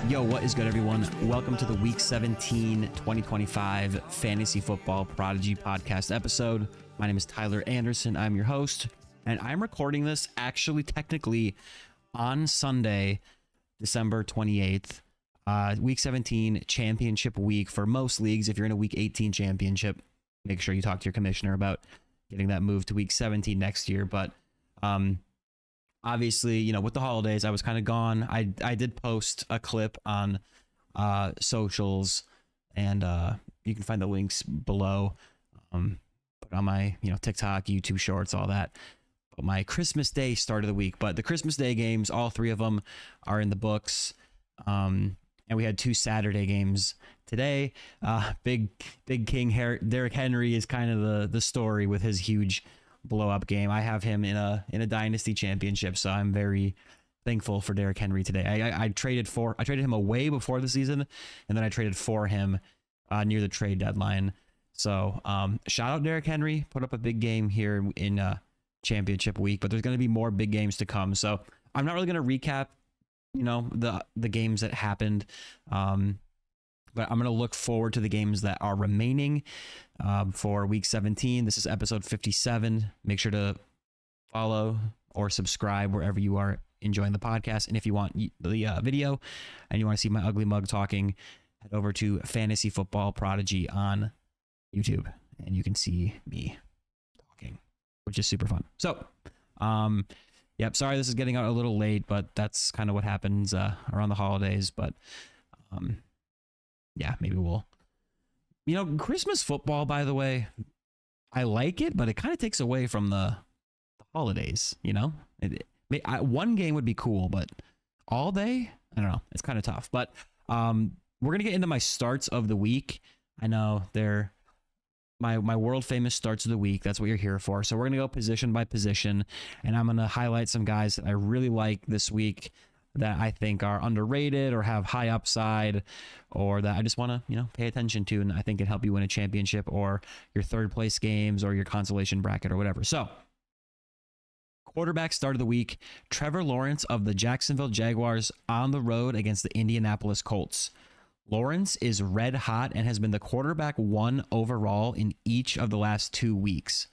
Yo, what is good, everyone? Welcome to the Week 17 2025 Fantasy Football Prodigy Podcast episode. My name is Tyler Anderson. I'm your host, and I'm recording this actually technically on Sunday, December 28th. Week 17 championship week for most leagues. If you're in a Week 18 championship, make sure you talk to your commissioner about getting that moved to Week 17 next year. But obviously, you know, with the holidays, I was kind of gone. I did post a clip on socials, and you can find the links below. Put on my, TikTok, YouTube Shorts, all that. But my Christmas Day start of the week. But the Christmas Day games, all three of them are in the books. And we had two Saturday games today. Big King Derrick Henry is kind of the story with his huge blow up game. I have him in a dynasty championship, so I'm very thankful for Derrick Henry today. I traded him away before the season, and then I traded for him near the trade deadline. So shout out Derrick Henry, put up a big game here in championship week, but there's going to be more big games to come. So I'm not really going to recap, the games that happened. But I'm going to look forward to the games that are remaining for Week 17. This is episode 57. Make sure to follow or subscribe wherever you are enjoying the podcast. And if you want the video and you want to see my ugly mug talking, head over to Fantasy Football Prodigy on YouTube, and you can see me talking, which is super fun. So, yep, sorry this is getting out a little late, but that's kind of what happens around the holidays. But yeah, maybe we'll, Christmas football, by the way, I like it, but it kind of takes away from the holidays, one game would be cool, but all day, I don't know. It's kind of tough, but we're going to get into my starts of the week. I know they're my world famous starts of the week. That's what you're here for. So we're going to go position by position, and I'm going to highlight some guys that I really like this week that I think are underrated or have high upside, or that I just want to, pay attention to, and I think can help you win a championship or your third place games or your consolation bracket or whatever. So, quarterback start of the week, Trevor Lawrence of the Jacksonville Jaguars on the road against the Indianapolis Colts. Lawrence is red hot and has been the quarterback 1 overall in each of the last 2 weeks.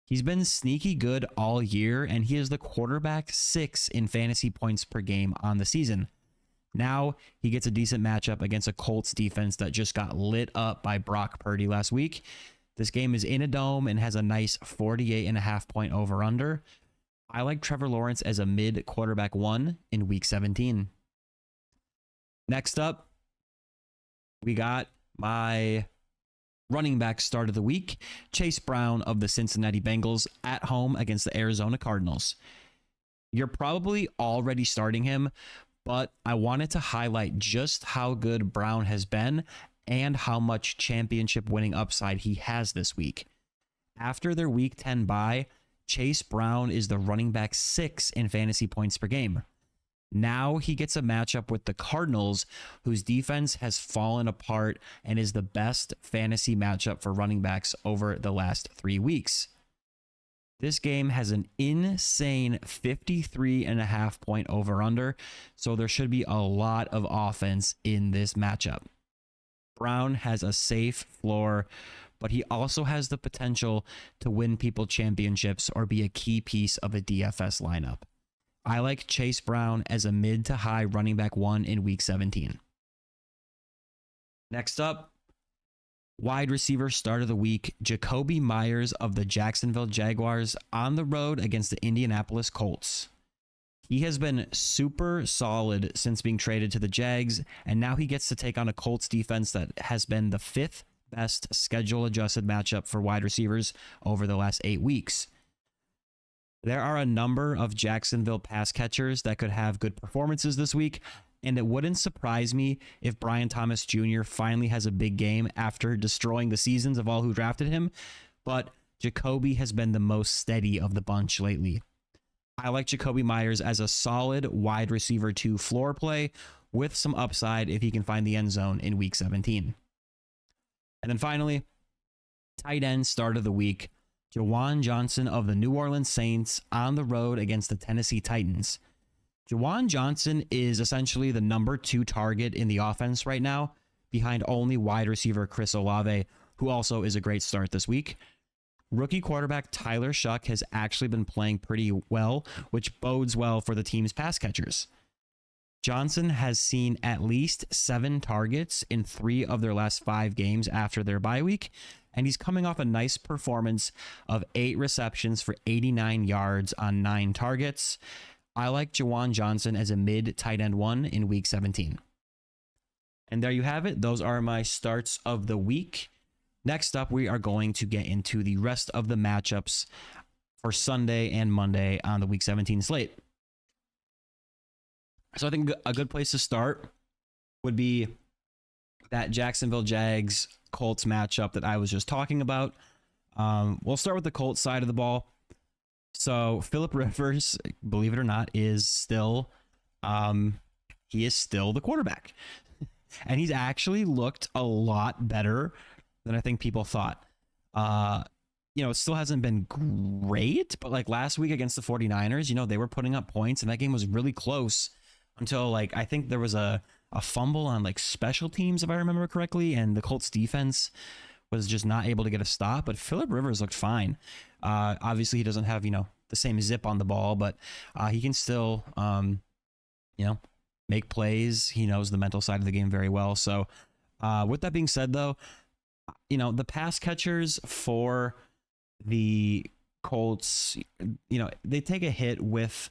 He's been sneaky good all year, and he is the quarterback 6 in fantasy points per game on the season. Now he gets a decent matchup against a Colts defense that just got lit up by Brock Purdy last week. This game is in a dome and has a nice 48.5 point over-under. I like Trevor Lawrence as a mid quarterback 1 in Week 17. Next up, we got my running back start of the week, Chase Brown of the Cincinnati Bengals at home against the Arizona Cardinals. You're probably already starting him, but I wanted to highlight just how good Brown has been and how much championship winning upside he has this week. After their Week 10 bye, Chase Brown is the running back 6 in fantasy points per game. Now he gets a matchup with the Cardinals, whose defense has fallen apart and is the best fantasy matchup for running backs over the last 3 weeks. This game has an insane 53.5 point over-under, so there should be a lot of offense in this matchup. Brown has a safe floor, but he also has the potential to win people championships or be a key piece of a DFS lineup. I like Chase Brown as a mid to high running back 1 in Week 17. Next up, wide receiver start of the week, Jakobi Meyers of the Jacksonville Jaguars on the road against the Indianapolis Colts. He has been super solid since being traded to the Jags, and now he gets to take on a Colts defense that has been the 5th best schedule adjusted matchup for wide receivers over the last 8 weeks. There are a number of Jacksonville pass catchers that could have good performances this week, and it wouldn't surprise me if Brian Thomas Jr. finally has a big game after destroying the seasons of all who drafted him, but Jakobi has been the most steady of the bunch lately. I like Jakobi Meyers as a solid wide receiver 2 floor play with some upside if he can find the end zone in Week 17. And then finally, tight end start of the week, Juwan Johnson of the New Orleans Saints on the road against the Tennessee Titans. Juwan Johnson is essentially the number 2 target in the offense right now, behind only wide receiver Chris Olave, who also is a great start this week. Rookie quarterback Tyler Shuck has actually been playing pretty well, which bodes well for the team's pass catchers. Johnson has seen at least 7 targets in 3 of their last 5 games after their bye week, and he's coming off a nice performance of 8 receptions for 89 yards on 9 targets. I like Juwan Johnson as a mid tight end 1 in week 17. And there you have it. Those are my starts of the week. Next up, we are going to get into the rest of the matchups for Sunday and Monday on the week 17 slate. So I think a good place to start would be that Jacksonville Jags Colts matchup that I was just talking about. We'll start with the Colts side of the ball. So Phillip Rivers, believe it or not, is still the quarterback. And he's actually looked a lot better than I think people thought. It still hasn't been great, but like last week against the 49ers, they were putting up points, and that game was really close until I think there was a fumble on special teams, if I remember correctly, and the Colts defense was just not able to get a stop. But Phillip Rivers looked fine. Obviously, he doesn't have the same zip on the ball, but he can still make plays. He knows the mental side of the game very well. So with that being said, though, the pass catchers for the Colts, they take a hit with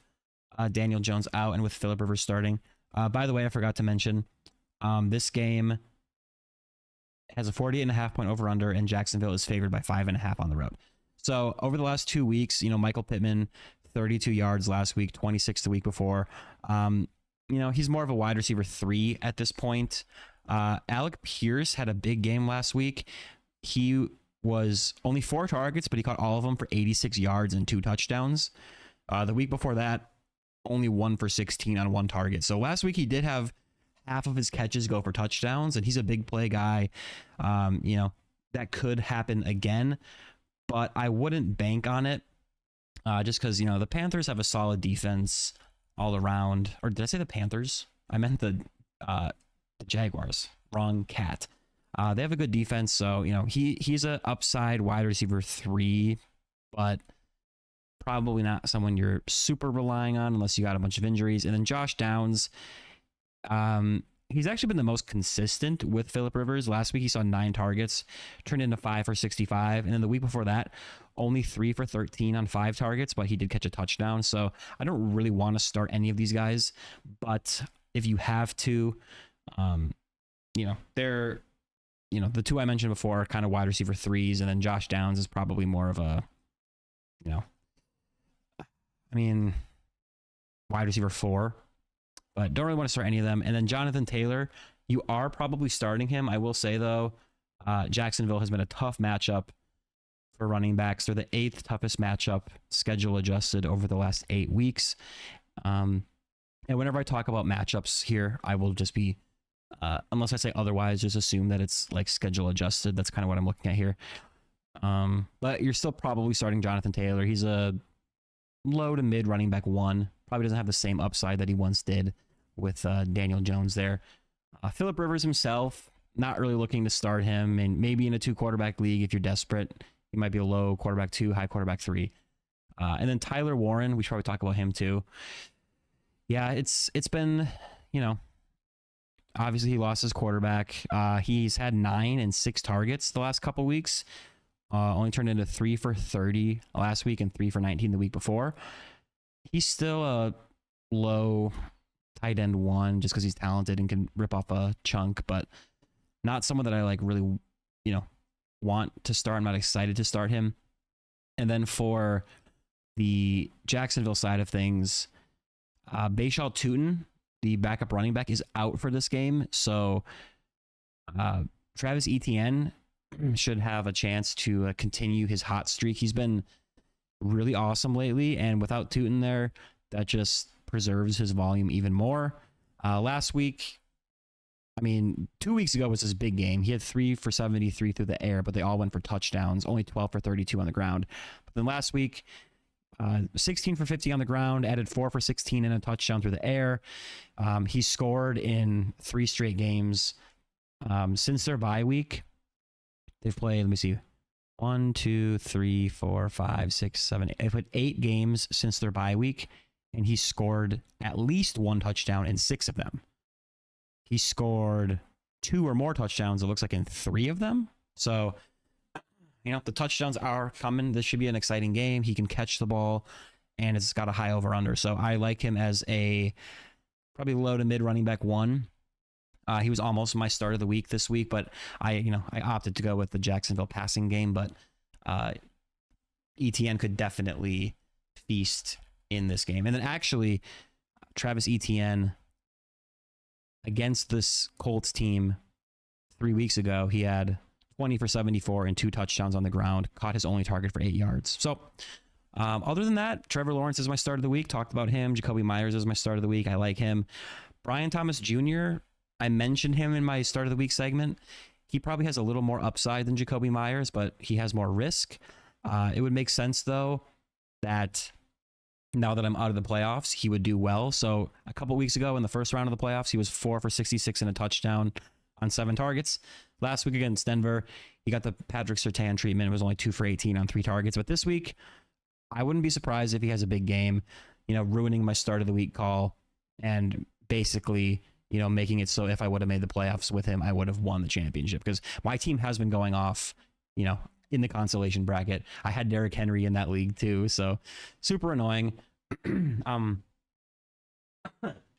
Daniel Jones out and with Phillip Rivers starting. By the way, I forgot to mention this game has a 48.5 point over under, and Jacksonville is favored by 5.5 on the road. So over the last 2 weeks, Michael Pittman, 32 yards last week, 26 the week before. He's more of a wide receiver 3 at this point. Alec Pierce had a big game last week. He was only 4 targets, but he caught all of them for 86 yards and 2 touchdowns. The week before that, only 1 for 16 on 1 target. So last week he did have half of his catches go for touchdowns, and he's a big play guy. That could happen again, but I wouldn't bank on it just because, the Panthers have a solid defense all around. Or did I say the Panthers? I meant the Jaguars. Wrong cat. They have a good defense, so he's a upside wide receiver 3, but probably not someone you're super relying on unless you got a bunch of injuries. And then Josh Downs, he's actually been the most consistent with Phillip Rivers. Last week he saw 9 targets, turned into 5 for 65, and then the week before that, only 3 for 13 on 5 targets, but he did catch a touchdown. So I don't really want to start any of these guys, but if you have to, they're, the 2 I mentioned before are kind of wide receiver 3s, and then Josh Downs is probably more of a, wide receiver 4, but don't really want to start any of them. And then Jonathan Taylor, you are probably starting him. I will say, though, Jacksonville has been a tough matchup for running backs. They're the 8th toughest matchup, schedule adjusted, over the last 8 weeks. And whenever I talk about matchups here, I will just be, unless I say otherwise, just assume that it's schedule adjusted. That's kind of what I'm looking at here. But you're still probably starting Jonathan Taylor. He's a low to mid running back 1. Probably doesn't have the same upside that he once did with Daniel Jones there. Phillip Rivers himself, not really looking to start him, and maybe in a 2 quarterback league if you're desperate, he might be a low quarterback 2, high quarterback 3. And then Tyler Warren, we should probably talk about him too. Yeah, it's been, obviously he lost his quarterback. He's had 9 and 6 targets the last couple weeks. Only turned into 3 for 30 last week and 3 for 19 the week before. He's still a low tight end 1 just because he's talented and can rip off a chunk, but not someone that I really, want to start. I'm not excited to start him. And then for the Jacksonville side of things, Bayshaw Tootin, the backup running back, is out for this game. So Travis Etienne should have a chance to continue his hot streak. He's been really awesome lately, and without Tootin there, that just preserves his volume even more. Last week, 2 weeks ago was his big game. He had 3 for 73 through the air, but they all went for touchdowns, only 12 for 32 on the ground. But then last week, 16 for 50 on the ground, added 4 for 16 and a touchdown through the air. He scored in 3 straight games since their bye week. They've played, let me see, 1, 2, 3, 4, 5, 6, 7, 8. They've played 8 games since their bye week, and he scored at least 1 touchdown in 6 of them. He scored 2 or more touchdowns, it looks like, in 3 of them. So, you know, the touchdowns are coming. This should be an exciting game. He can catch the ball, and it's got a high over-under. So I like him as a probably low to mid running back 1. He was almost my start of the week this week, but I opted to go with the Jacksonville passing game. But ETN could definitely feast in this game. And then actually, Travis Etienne against this Colts team 3 weeks ago, he had 20 for 74 and 2 touchdowns on the ground, caught his only target for 8 yards. So other than that, Trevor Lawrence is my start of the week. Talked about him. Jakobi Meyers is my start of the week. I like him. Brian Thomas Jr., I mentioned him in my start of the week segment. He probably has a little more upside than Jakobi Meyers, but he has more risk. It would make sense, though, that now that I'm out of the playoffs, he would do well. So a couple weeks ago in the first round of the playoffs, he was 4 for 66 and a touchdown on 7 targets. Last week against Denver, he got the Patrick Surtain treatment. It was only 2 for 18 on 3 targets. But this week, I wouldn't be surprised if he has a big game, ruining my start of the week call and basically, making it so if I would have made the playoffs with him, I would have won the championship, because my team has been going off, in the consolation bracket. I had Derrick Henry in that league too. So super annoying. Excuse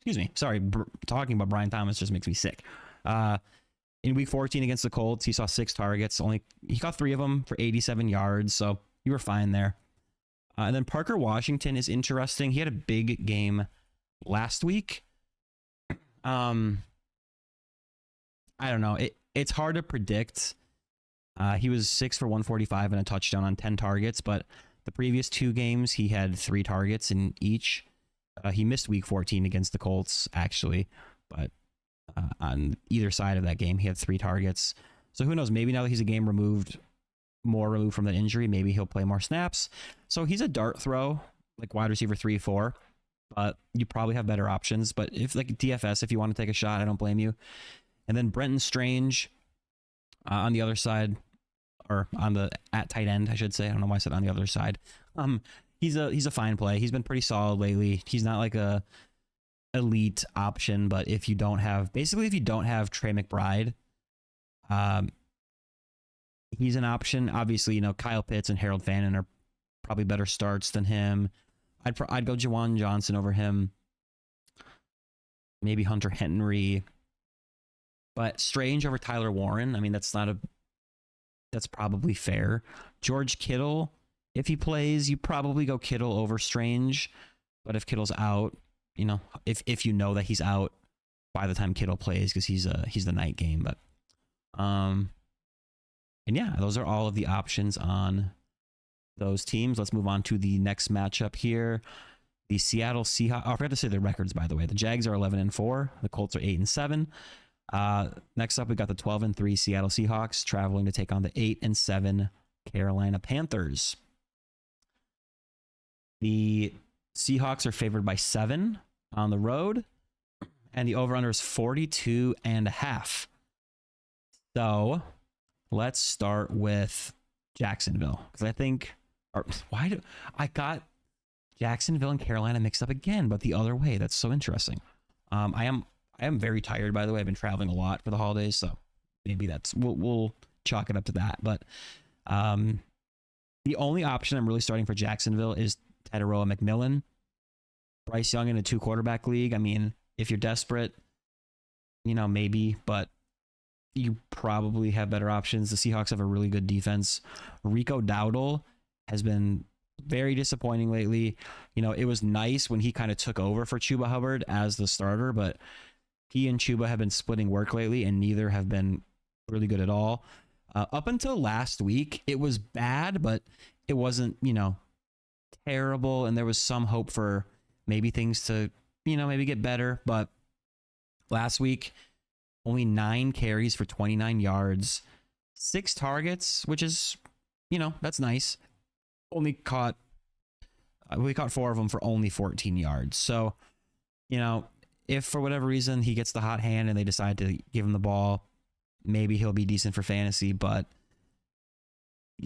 me. Sorry. Talking about Brian Thomas just makes me sick. In week 14 against the Colts, he saw 6 targets. He caught 3 of them for 87 yards. So you were fine there. And then Parker Washington is interesting. He had a big game last week. I don't know. It's hard to predict. He was 6 for 145 and a touchdown on 10 targets, but the previous 2 games he had 3 targets in each. He missed week 14 against the Colts, actually, but on either side of that game, he had 3 targets. So who knows? Maybe now that he's a game more removed from the injury, maybe he'll play more snaps. So he's a dart throw, like wide receiver 3-4. But you probably have better options. But if like DFS, if you want to take a shot, I don't blame you. And then Brenton Strange on the other side, or on the at tight end, I should say. I don't know why I said on the other side. He's a fine play. He's been pretty solid lately. He's not like a elite option, but if you don't have Trey McBride, he's an option. Obviously, Kyle Pitts and Harold Fannin are probably better starts than him. I'd go Juwan Johnson over him. Maybe Hunter Henry. But Strange over Tyler Warren. I mean, that's probably fair. George Kittle, if he plays, you probably go Kittle over Strange. But if Kittle's out, if you know that he's out by the time Kittle plays, because he's the night game. But and yeah, those are all of the options on those teams. Let's move on to the next matchup here. The Seattle Seahawks. I forgot to say their records, by the way. The Jags are 11-4. The Colts are 8-7. Next up, we got the 12-3 Seattle Seahawks traveling to take on the 8-7 Carolina Panthers. The Seahawks are favored by 7 on the road, and the over-under is 42.5. So let's start with Jacksonville, because I got Jacksonville and Carolina mixed up again, but the other way. That's so interesting. I am very tired, by the way. I've been traveling a lot for the holidays, so maybe we'll chalk it up to that. But the only option I'm really starting for Jacksonville is Tedoroa McMillan. Bryce Young in a 2-quarterback league. I mean, if you're desperate, maybe, but you probably have better options. The Seahawks have a really good defense. Rico Dowdle has been very disappointing lately. It was nice when he kind of took over for Chuba Hubbard as the starter, but he and Chuba have been splitting work lately, and neither have been really good at all. Up until last week, it was bad, but it wasn't, terrible, and there was some hope for maybe things to, maybe get better. But last week, only 9 carries for 29 yards, 6 targets, which is, that's nice. Only caught We caught 4 of them for only 14 yards. So, you know, if for whatever reason he gets the hot hand and they decide to give him the ball, maybe he'll be decent for fantasy, but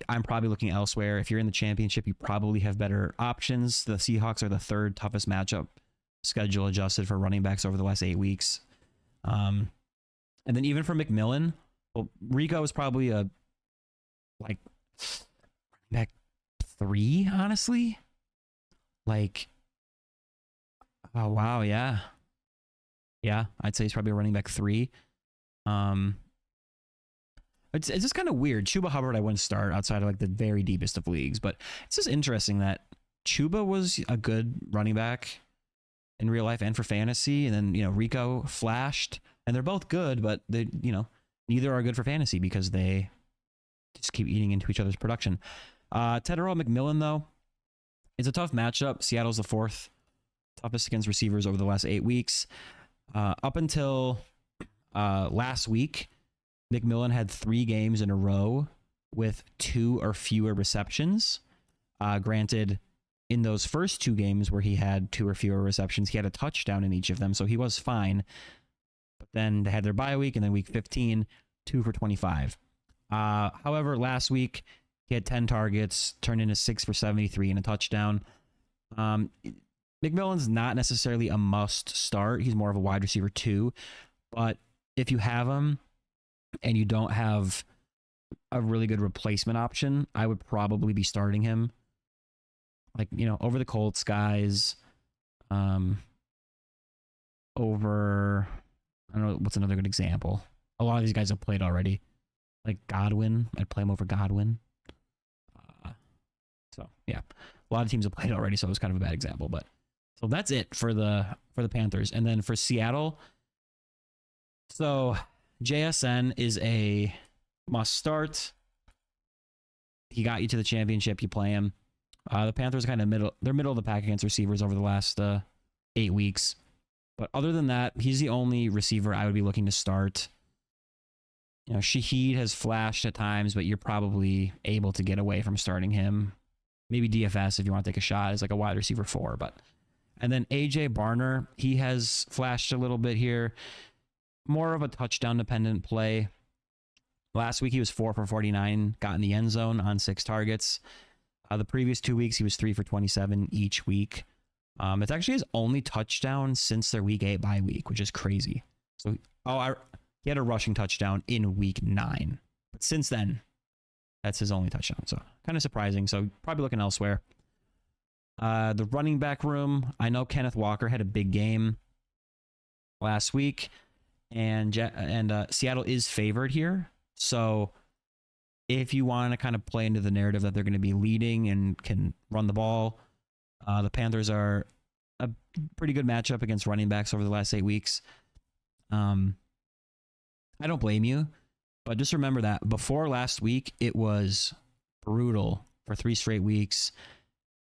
I'm probably looking elsewhere. If you're in the championship, you probably have better options. The Seahawks are the 3rd toughest matchup, schedule adjusted, for running backs over the last 8 weeks. And then even for McMillan, well, Rico is probably a like back 3, honestly. Like, oh wow, yeah, I'd say he's probably a running back 3. It's just kind of weird. Chuba Hubbard I wouldn't start outside of like the very deepest of leagues, but it's just interesting that Chuba was a good running back in real life and for fantasy, and then, you know, Rico flashed, and they're both good, but they, you know, neither are good for fantasy because they just keep eating into each other's production. Tedarrell McMillan, though, it's a tough matchup. Seattle's the 4th toughest against receivers over the last 8 weeks. Up until last week, McMillan had 3 games in a row with 2 or fewer receptions. Granted, in those first 2 games where he had 2 or fewer receptions, he had a touchdown in each of them, so he was fine. But then they had their bye week, and then week 15, 2 for 25. However, last week, he had 10 targets, turned into 6 for 73 and a touchdown. McMillan's not necessarily a must start. He's more of a wide receiver 2. But if you have him and you don't have a really good replacement option, I would probably be starting him. Like, you know, over the Colts guys, over, I don't know, what's another good example? A lot of these guys have played already. Like Godwin, I'd play him over Godwin. So yeah, a lot of teams have played already, so it was kind of a bad example. But so that's it for the Panthers. And then for Seattle, so JSN is a must start. He got you to the championship. You play him. The Panthers are kind of middle. They're middle of the pack against receivers over the last 8 weeks. But other than that, he's the only receiver I would be looking to start. You know, Shaheed has flashed at times, but you're probably able to get away from starting him. Maybe DFS if you want to take a shot as like a wide receiver 4. And then AJ Barner, he has flashed a little bit here. More of a touchdown dependent play. Last week he was 4 for 49, got in the end zone on 6 targets. The previous 2 weeks he was 3 for 27 each week. It's actually his only touchdown since their week 8 bye week, which is crazy. So, he had a rushing touchdown in week 9. But since then, that's his only touchdown. So kind of surprising. So probably looking elsewhere. The running back room, I know Kenneth Walker had a big game last week. And Seattle is favored here. So if you want to kind of play into the narrative that they're going to be leading and can run the ball, the Panthers are a pretty good matchup against running backs over the last 8 weeks. I don't blame you, but just remember that before last week, it was brutal for 3 straight weeks,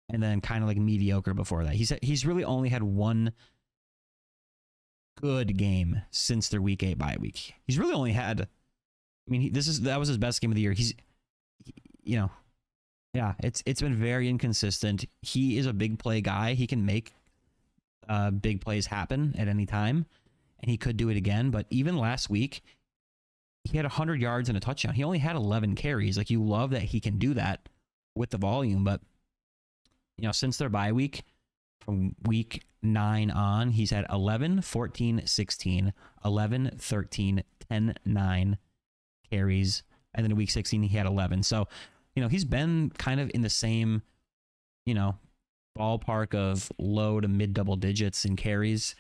and then kind of like mediocre before that. He's really only had 1 good game since their week 8 bye week. He's really only had, I mean, that was his best game of the year. It's been very inconsistent. He is a big play guy. He can make big plays happen at any time, and he could do it again. But even last week, he had 100 yards and a touchdown. He only had 11 carries. Like, you love that he can do that with the volume, but you know, since their bye week, from week 9 on, he's had 11, 14, 16, 11, 13, 10, 9 carries. And then in week 16, he had 11. So, you know, he's been kind of in the same, you know, ballpark of low to mid double digits in carries.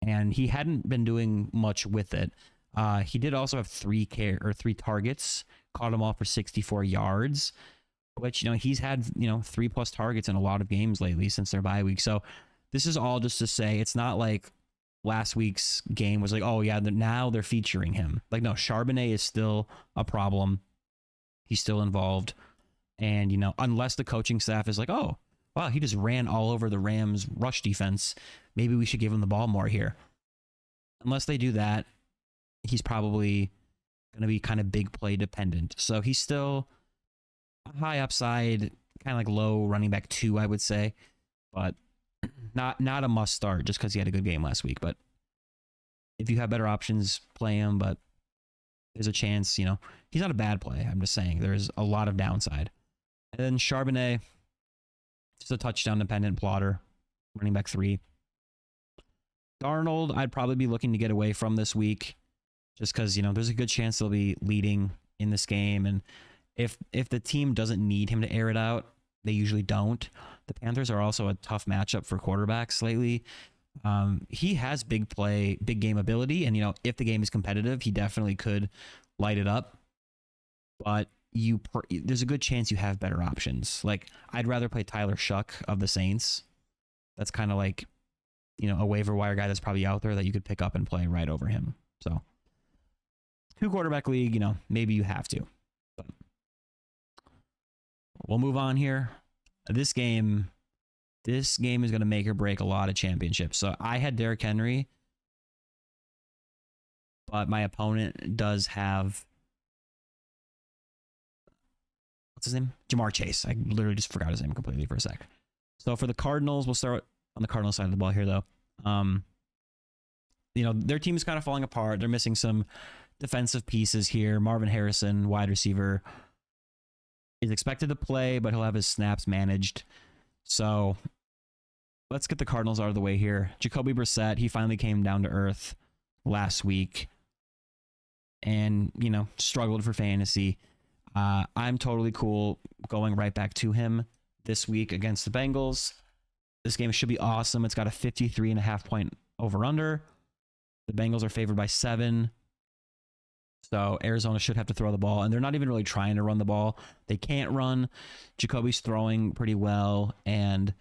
And he hadn't been doing much with it. He did also have 3 targets, caught them all for 64 yards. Which, you know, he's had, you know, 3+ targets in a lot of games lately since their bye week. So this is all just to say it's not like last week's game was like, oh yeah, now they're featuring him. Like, no, Charbonnet is still a problem. He's still involved. And, you know, unless the coaching staff is like, oh, wow, he just ran all over the Rams rush defense, maybe we should give him the ball more here. Unless they do that, he's probably going to be kind of big play dependent. So he's still high upside, kind of like low running back 2, I would say. but not a must start just because he had a good game last week. But if you have better options, play him. But there's a chance, he's not a bad play. I'm just saying there's a lot of downside. And then Charbonnet, just a touchdown dependent plotter, running back 3. Darnold, I'd probably be looking to get away from this week just because, there's a good chance they'll be leading in this game. And if the team doesn't need him to air it out, they usually don't. The Panthers are also a tough matchup for quarterbacks lately. He has big game ability. And, if the game is competitive, he definitely could light it up. But there's a good chance you have better options. Like, I'd rather play Tyler Shuck of the Saints. That's kind of like, a waiver wire guy that's probably out there that you could pick up and play right over him. So 2 quarterback league, maybe you have to. But we'll move on here. This game is going to make or break a lot of championships. So I had Derrick Henry, but my opponent does have, what's his name? Jamar Chase. I literally just forgot his name completely for a sec. So for the Cardinals, we'll start on the Cardinals side of the ball here, though. Their team is kind of falling apart. They're missing some defensive pieces here. Marvin Harrison, wide receiver, is expected to play, but he'll have his snaps managed. So let's get the Cardinals out of the way here. Jakobi Brissett, he finally came down to earth last week and, struggled for fantasy. I'm totally cool going right back to him this week against the Bengals. This game should be awesome. It's got a 53.5 point over-under. The Bengals are favored by 7. So Arizona should have to throw the ball, and they're not even really trying to run the ball. They can't run. Jacoby's throwing pretty well, and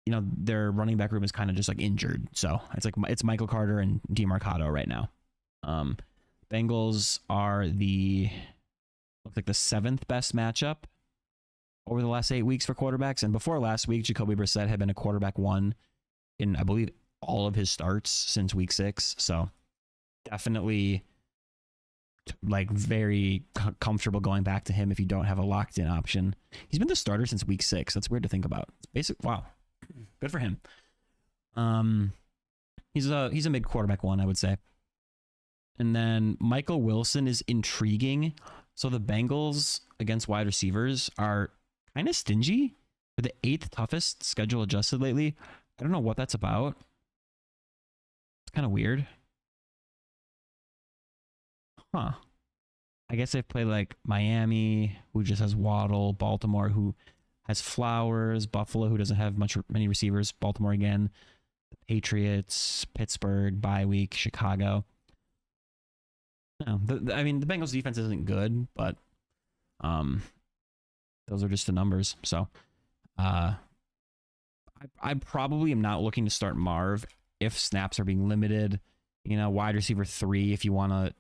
their running back room is kind of just like injured. So it's Michael Carter and DeMarcado right now. Bengals are looks like the 7th best matchup over the last 8 weeks for quarterbacks, and before last week, Jakobi Brissett had been a quarterback 1 in, I believe, all of his starts since week 6. So definitely very comfortable going back to him if you don't have a locked in option. He's been the starter since week 6. That's weird to think about. It's basic. Wow. Good for him. He's a mid quarterback 1, I would say. And then Michael Wilson is intriguing. So the Bengals against wide receivers are kind of stingy. They're the 8th toughest schedule adjusted lately. I don't know what that's about. It's kind of weird. Huh. I guess they've played like Miami, who just has Waddle, Baltimore, who has Flowers, Buffalo, who doesn't have many receivers, Baltimore again, the Patriots, Pittsburgh, bye week, Chicago. No, the Bengals defense isn't good, but those are just the numbers. So I probably am not looking to start Marv if snaps are being limited. Wide receiver 3 if you want to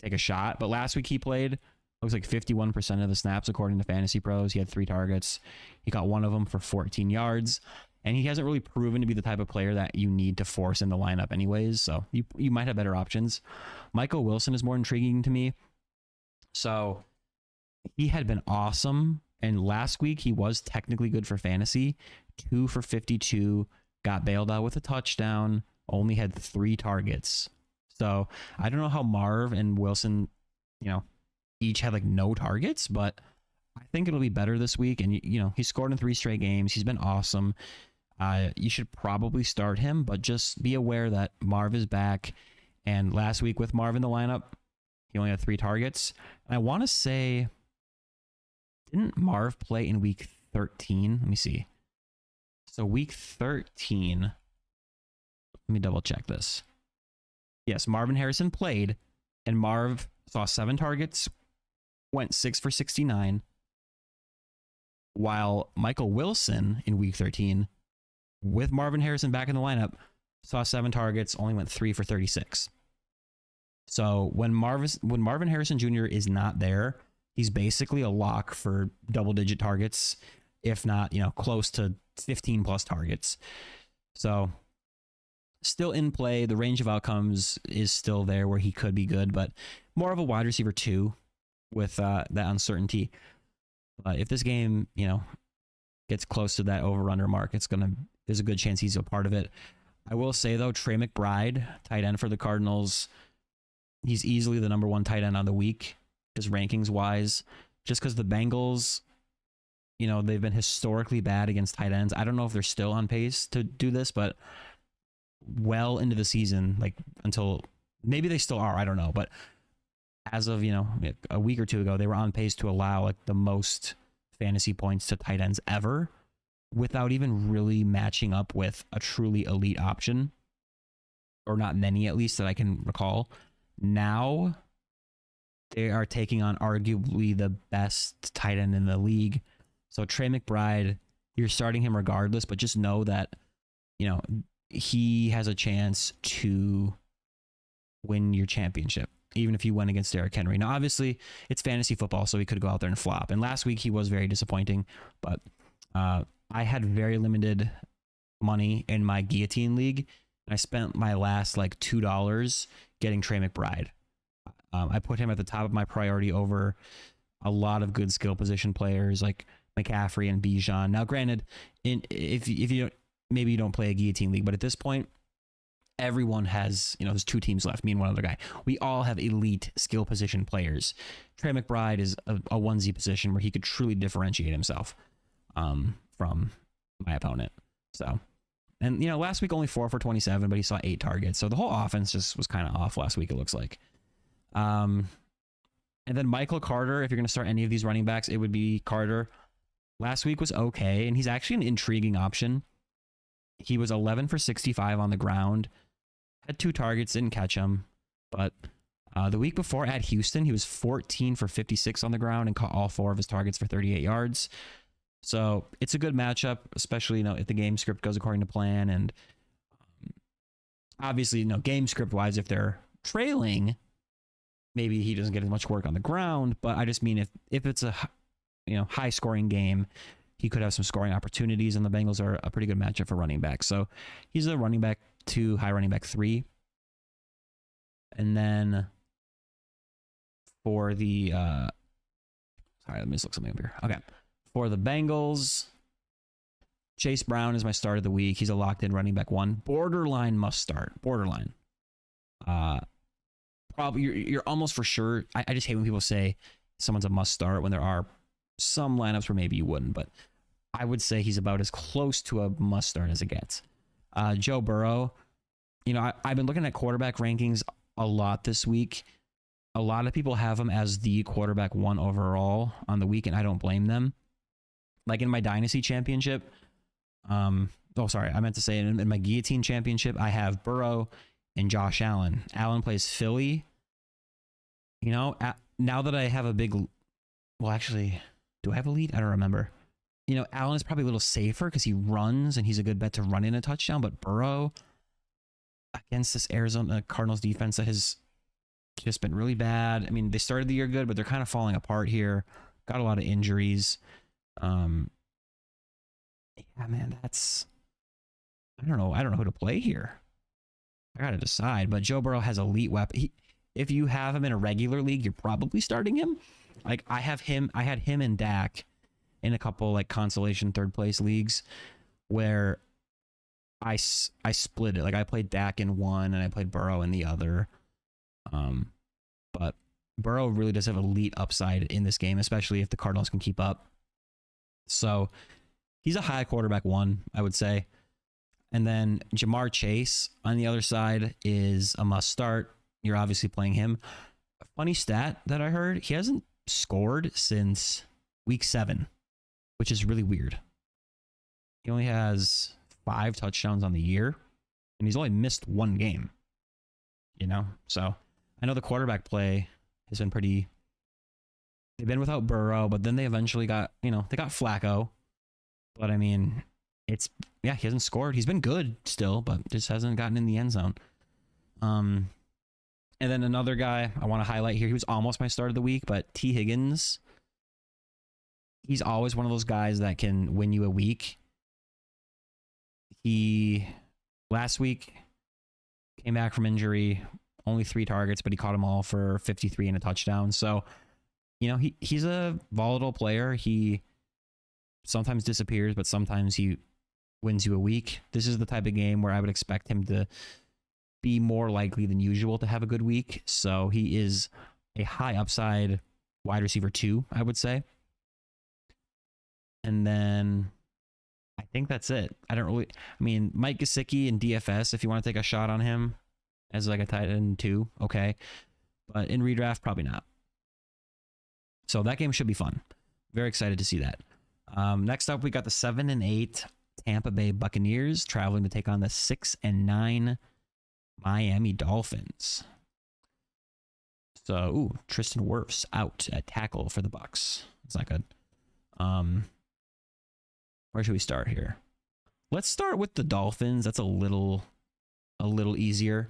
take a shot. But last week he played, looks like 51% of the snaps according to Fantasy Pros. He had 3 targets. He got 1 of them for 14 yards. And he hasn't really proven to be the type of player that you need to force in the lineup anyways. So you might have better options. Michael Wilson is more intriguing to me. So he had been awesome. And last week he was technically good for fantasy. 2 for 52. Got bailed out with a touchdown. Only had 3 targets. So I don't know how Marv and Wilson, each had no targets, but I think it'll be better this week. And, he scored in 3 straight games. He's been awesome. You should probably start him, but just be aware that Marv is back. And last week with Marv in the lineup, he only had 3 targets. And I want to say, didn't Marv play in week 13? Let me see. So week 13, let me double check this. Yes, Marvin Harrison played, and Marv saw 7 targets, went 6 for 69, while Michael Wilson in week 13, with Marvin Harrison back in the lineup, saw 7 targets, only went 3 for 36. So when Marvin Harrison Jr. is not there, he's basically a lock for double-digit targets, if not, close to 15 plus targets. So still in play. The range of outcomes is still there where he could be good, but more of a wide receiver 2 with that uncertainty. But if this game, gets close to that over-under mark, there's a good chance he's a part of it. I will say, though, Trey McBride, tight end for the Cardinals, he's easily the number one tight end on the week, his rankings-wise, just because the Bengals, they've been historically bad against tight ends. I don't know if they're still on pace to do this, but well into the season, like until maybe they still are, I don't know. But as of, a week or two ago, they were on pace to allow like the most fantasy points to tight ends ever without even really matching up with a truly elite option, or not many at least that I can recall. Now they are taking on arguably the best tight end in the league. So Trey McBride, you're starting him regardless, but just know that, he has a chance to win your championship, even if you win against Derrick Henry. Now, obviously, it's fantasy football, so he could go out there and flop. And last week, he was very disappointing, but I had very limited money in my guillotine league, and I spent my last like $2 getting Trey McBride. I put him at the top of my priority over a lot of good skill position players like McCaffrey and Bijan. Now, granted, if you maybe you don't play a guillotine league, but at this point, everyone has, there's two teams left, me and one other guy. We all have elite skill position players. Trey McBride is a onesie position where he could truly differentiate himself from my opponent. So, and last week only 4 for 27, but he saw 8 targets. So the whole offense just was kind of off last week, it looks like. And then Michael Carter, if you're going to start any of these running backs, it would be Carter. Last week was okay, and he's actually an intriguing option. He was 11 for 65 on the ground, had 2 targets, didn't catch them. But the week before at Houston, he was 14 for 56 on the ground and caught all 4 of his targets for 38 yards. So it's a good matchup, especially, if the game script goes according to plan. And obviously, game script wise, if they're trailing, maybe he doesn't get as much work on the ground. But I just mean if it's a high scoring game, he could have some scoring opportunities, and the Bengals are a pretty good matchup for running back. So he's a running back 2, high running back 3. And then for the sorry, let me just look something up here. Okay. For the Bengals, Chase Brown is my start of the week. He's a locked-in running back 1. Borderline must start. Borderline. Probably you're almost for sure. I just hate when people say someone's a must start when there are some lineups where maybe you wouldn't, but I would say he's about as close to a must start as it gets. Joe Burrow, I've been looking at quarterback rankings a lot this week. A lot of people have him as the quarterback 1 overall on the week, and I don't blame them. Like in my Dynasty Championship, I meant to say in my Guillotine Championship, I have Burrow and Josh Allen. Allen plays Philly. Now that I have a big, well, actually, do I have a lead? I don't remember. Allen is probably a little safer because he runs and he's a good bet to run in a touchdown. But Burrow against this Arizona Cardinals defense that has just been really bad. I mean, they started the year good, but they're kind of falling apart here. Got a lot of injuries. Yeah, man, I don't know who to play here. I got to decide. But Joe Burrow has elite weapon. If you have him in a regular league, you're probably starting him. Like I had him and Dak in a couple like consolation third place leagues where I split it. Like I played Dak in one and I played Burrow in the other. But Burrow really does have elite upside in this game, especially if the Cardinals can keep up. So he's a high quarterback 1, I would say. And then Jamar Chase on the other side is a must start. You're obviously playing him. A funny stat that I heard, he hasn't scored since week 7, which is really weird. He only has 5 touchdowns on the year, and he's only missed 1 game. So I know the quarterback play has been pretty. They've been without Burrow, but then they eventually got, they got Flacco. But I mean, he hasn't scored. He's been good still, but just hasn't gotten in the end zone. And then another guy I want to highlight here, he was almost my start of the week, but T. Higgins. He's always one of those guys that can win you a week. He, last week, came back from injury, only 3 targets, but he caught them all for 53 and a touchdown. So, he's a volatile player. He sometimes disappears, but sometimes he wins you a week. This is the type of game where I would expect him to be more likely than usual to have a good week. So he is a high upside wide receiver 2, I would say. And then I think that's it. I mean, Mike Gesicki in DFS, if you want to take a shot on him as like a tight end 2, okay. But in redraft, probably not. So that game should be fun. Very excited to see that. Next up, we got the 7-8 Tampa Bay Buccaneers traveling to take on the 6-9 Miami Dolphins. So, Tristan Wirfs out at tackle for the Bucs. It's not good. Where should we start here? Let's start with the Dolphins. That's a little easier.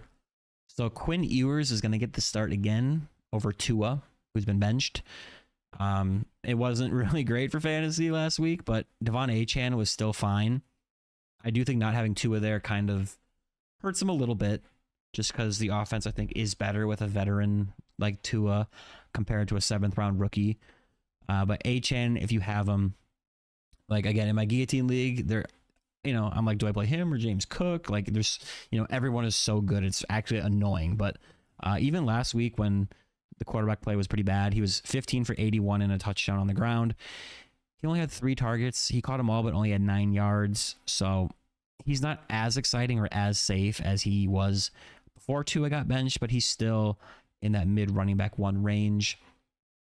So Quinn Ewers is going to get the start again over Tua, who's been benched. It wasn't really great for fantasy last week, but Devon Achane was still fine. I do think not having Tua there kind of hurts him a little bit, just because the offense, I think, is better with a veteran like Tua compared to a 7th-round rookie. But Achane, if you have him, like, again, in my Guillotine League, I'm like, do I play him or James Cook? Like, there's, everyone is so good. It's actually annoying. But even last week when the quarterback play was pretty bad, he was 15 for 81 and a touchdown on the ground. He only had 3 targets. He caught them all, but only had 9 yards. So he's not as exciting or as safe as he was before Tua got benched, but he's still in that mid running back 1 range.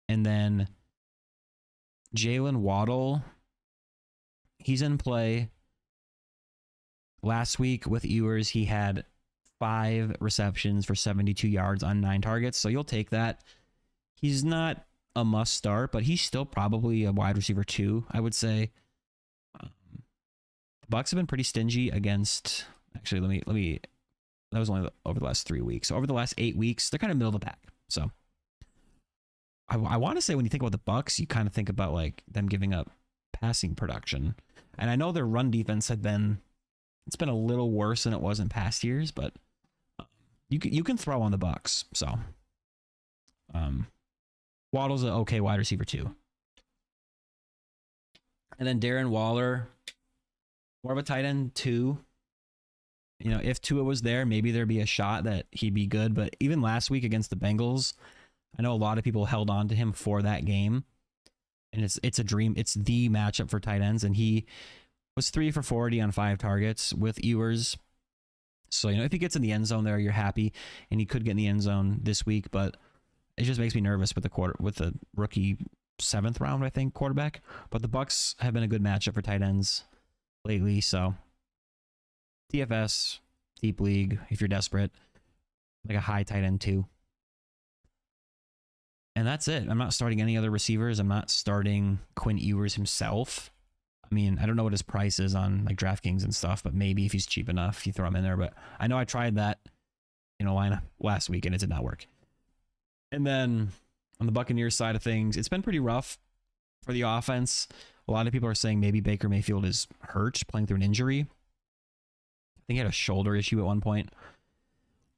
And then Jalen Waddle, he's in play. Last week with Ewers, he had 5 receptions for 72 yards on 9 targets. So you'll take that. He's not a must start, but he's still probably a wide receiver 2, I would say. The Bucs have been pretty stingy against, actually, let me, that was only over the last 3 weeks. So over the last 8 weeks, they're kind of middle of the pack. So I want to say when you think about the Bucs, you kind of think about like them giving up passing production. And I know their run defense it's been a little worse than it was in past years, but you can throw on the Bucs. So Waddle's an okay wide receiver 2. And then Darren Waller, more of a tight end 2. If Tua was there, maybe there'd be a shot that he'd be good. But even last week against the Bengals, I know a lot of people held on to him for that game. And it's a dream. It's the matchup for tight ends. And he was 3 for 40 on 5 targets with Ewers. So, if he gets in the end zone there, you're happy. And he could get in the end zone this week. But it just makes me nervous with the rookie 7th round, I think, quarterback. But the Bucs have been a good matchup for tight ends lately. So DFS, deep league, if you're desperate, like a high tight end 2. And that's it. I'm not starting any other receivers. I'm not starting Quinn Ewers himself. I mean, I don't know what his price is on like DraftKings and stuff, but maybe if he's cheap enough, you throw him in there. But I know I tried that in a lineup last week and it did not work. And then on the Buccaneers side of things, it's been pretty rough for the offense. A lot of people are saying maybe Baker Mayfield is hurt, playing through an injury. I think he had a shoulder issue at one point.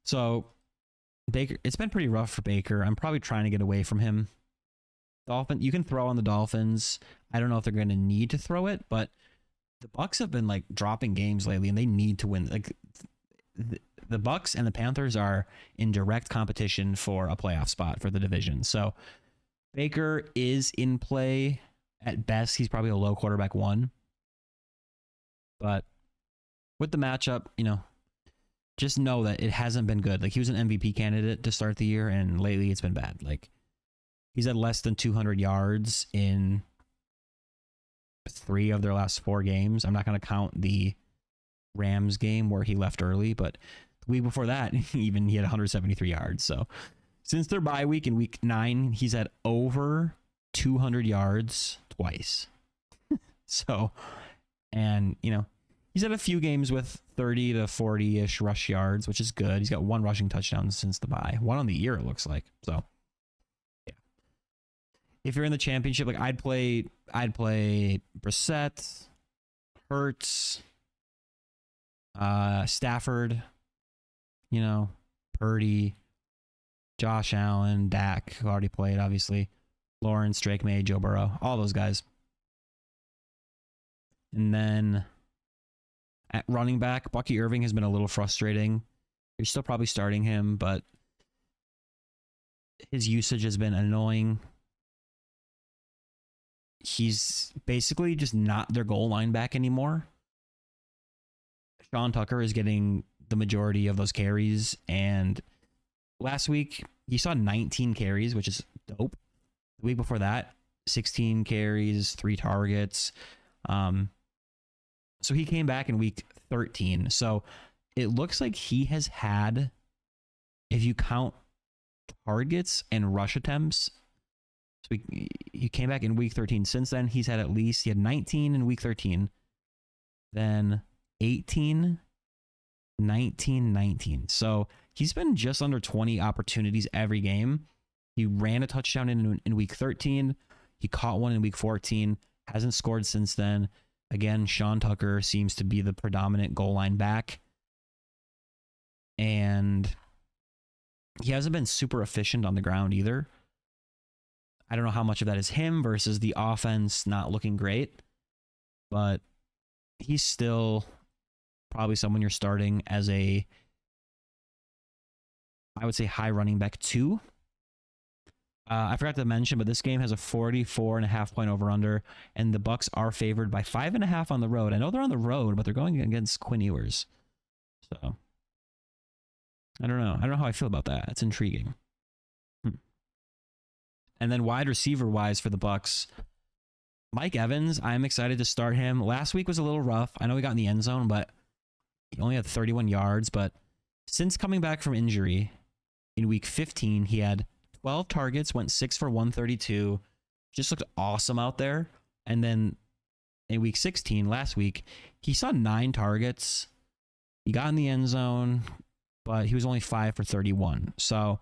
So Baker, it's been pretty rough for Baker. I'm probably trying to get away from him. You can throw on the Dolphins. I don't know if they're going to need to throw it, but the Bucs have been like dropping games lately, and they need to win. Like the Bucs and the Panthers are in direct competition for a playoff spot for the division. So Baker is in play. At best, he's probably a low quarterback 1. But with the matchup, just know that it hasn't been good. Like, he was an MVP candidate to start the year, and lately it's been bad. Like, he's had less than 200 yards in 3 of their last 4 games. I'm not going to count the Rams game where he left early, but the week before that, he had 173 yards. So since their bye week in week 9, he's had over 200 yards twice. So, and, he's had a few games with 30 to 40-ish rush yards, which is good. He's got 1 rushing touchdown since the bye. 1 on the year, it looks like. So, yeah. If you're in the championship, like I'd play Brissett, Hurts, Stafford, Purdy, Josh Allen, Dak, who already played, obviously, Lawrence, Drake May, Joe Burrow, all those guys. And then at running back, Bucky Irving has been a little frustrating. You're still probably starting him, but his usage has been annoying. He's basically just not their goal line back anymore. Sean Tucker is getting the majority of those carries, and last week he saw 19 carries, which is dope. The week before that, 16 carries, 3 targets. So he came back in week 13. So it looks like he has had, if you count targets and rush attempts, so he came back in week 13. Since then, he had 19 in week 13, then 18, 19, 19. So he's been just under 20 opportunities every game. He ran a touchdown in week 13. He caught one in week 14. Hasn't scored since then. Again, Sean Tucker seems to be the predominant goal line back. And he hasn't been super efficient on the ground either. I don't know how much of that is him versus the offense not looking great. But he's still probably someone you're starting as a, I would say, high running back 2. I forgot to mention, but this game has a 44.5 point over under, and the Bucks are favored by 5.5 on the road. I know they're on the road, but they're going against Quinn Ewers. So I don't know. I don't know how I feel about that. That's intriguing. And then wide receiver wise for the Bucks, Mike Evans, I'm excited to start him. Last week was a little rough. I know he got in the end zone, but he only had 31 yards. But since coming back from injury in week 15, he had 12 targets, went 6 for 132. Just looked awesome out there. And then in week 16, last week, he saw 9 targets. He got in the end zone, but he was only 5 for 31. So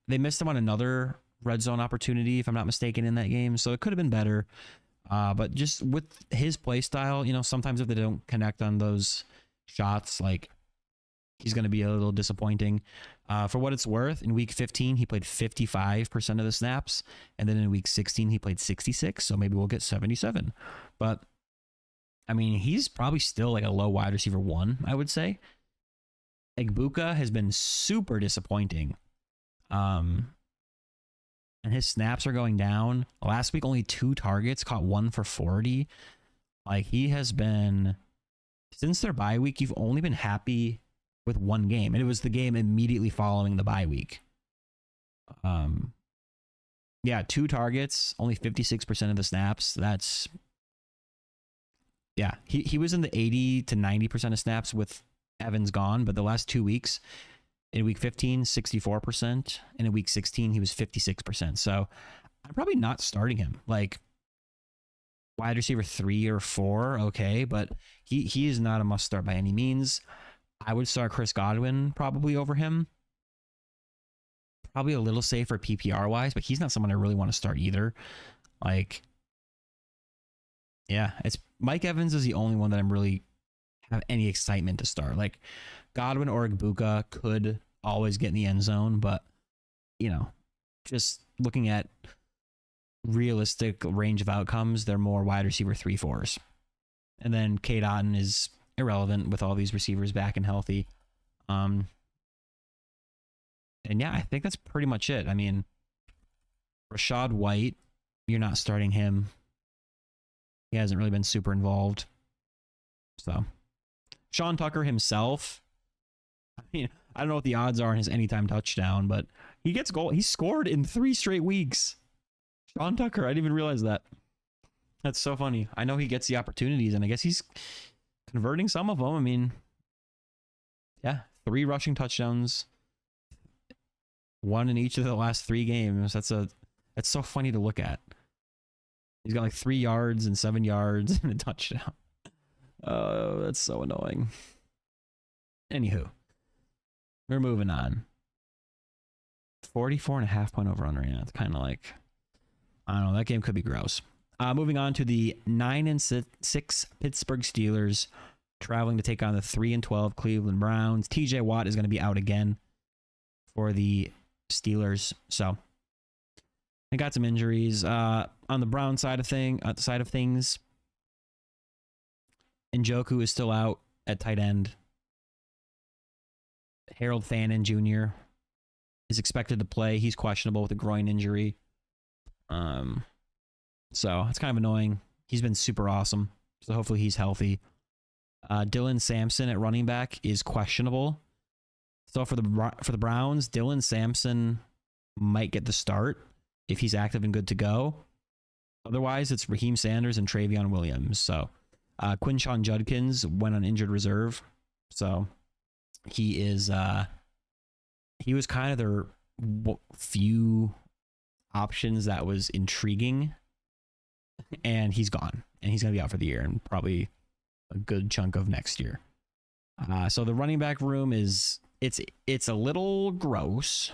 they missed him on another red zone opportunity, if I'm not mistaken, in that game. So it could have been better. But just with his play style, you know, sometimes if they don't connect on those shots, like, he's going to be a little disappointing. For what it's worth, in week 15, he played 55% of the snaps. And then in week 16, he played 66. So maybe we'll get 77. But, I mean, he's probably still like a low wide receiver 1, I would say. Egbuka has been super disappointing. And his snaps are going down. Last week, only 2 targets, caught 1 for 40. Like, he has been, since their bye week, you've only been happy with 1 game, and it was the game immediately following the bye week. 2 targets, only 56% of the snaps. That's, yeah, he was in the 80 to 90% of snaps with Evans gone, but the last 2 weeks, in week 15, 64%, and in week 16, he was 56%. So I'm probably not starting him. Like, wide receiver 3 or 4, okay, but he is not a must start by any means. I would start Chris Godwin probably over him. Probably a little safer PPR wise, but he's not someone I really want to start either. Like, yeah, it's Mike Evans is the only one that I'm really have any excitement to start. Like, Godwin or Egbuka could always get in the end zone, but, you know, just looking at realistic range of outcomes, they're more wide receiver 3-4s. And then Cade Otton is irrelevant with all these receivers back and healthy. And yeah, I think that's pretty much it. I mean, Rachaad White, you're not starting him. He hasn't really been super involved. So, Sean Tucker himself, I mean, I don't know what the odds are on his anytime touchdown, but he gets goal. He scored in 3 straight weeks. Sean Tucker, I didn't even realize that. That's so funny. I know he gets the opportunities, and I guess he's converting some of them. I mean, yeah, 3 rushing touchdowns, 1 in each of the last 3 games. That's so funny to look at. He's got like 3 yards and 7 yards and a touchdown. Oh, that's so annoying. Anywho, we're moving on. 44.5 point over under. Yeah, it's kind of like, I don't know, that game could be gross. Moving on to the 9-6 Pittsburgh Steelers, traveling to take on the 3-12 Cleveland Browns. TJ Watt is going to be out again for the Steelers, so they got some injuries. On the Brown side of things, Njoku is still out at tight end. Harold Fannin Jr. is expected to play. He's questionable with a groin injury. So it's kind of annoying. He's been super awesome. So hopefully he's healthy. Dylan Sampson at running back is questionable. So for the Browns, Dylan Sampson might get the start if he's active and good to go. Otherwise, it's Raheem Sanders and Travion Williams. So Quinshon Judkins went on injured reserve. So he is he was kind of their few options that was intriguing, and he's gone, and he's going to be out for the year and probably a good chunk of next year. So the running back room is it's a little gross.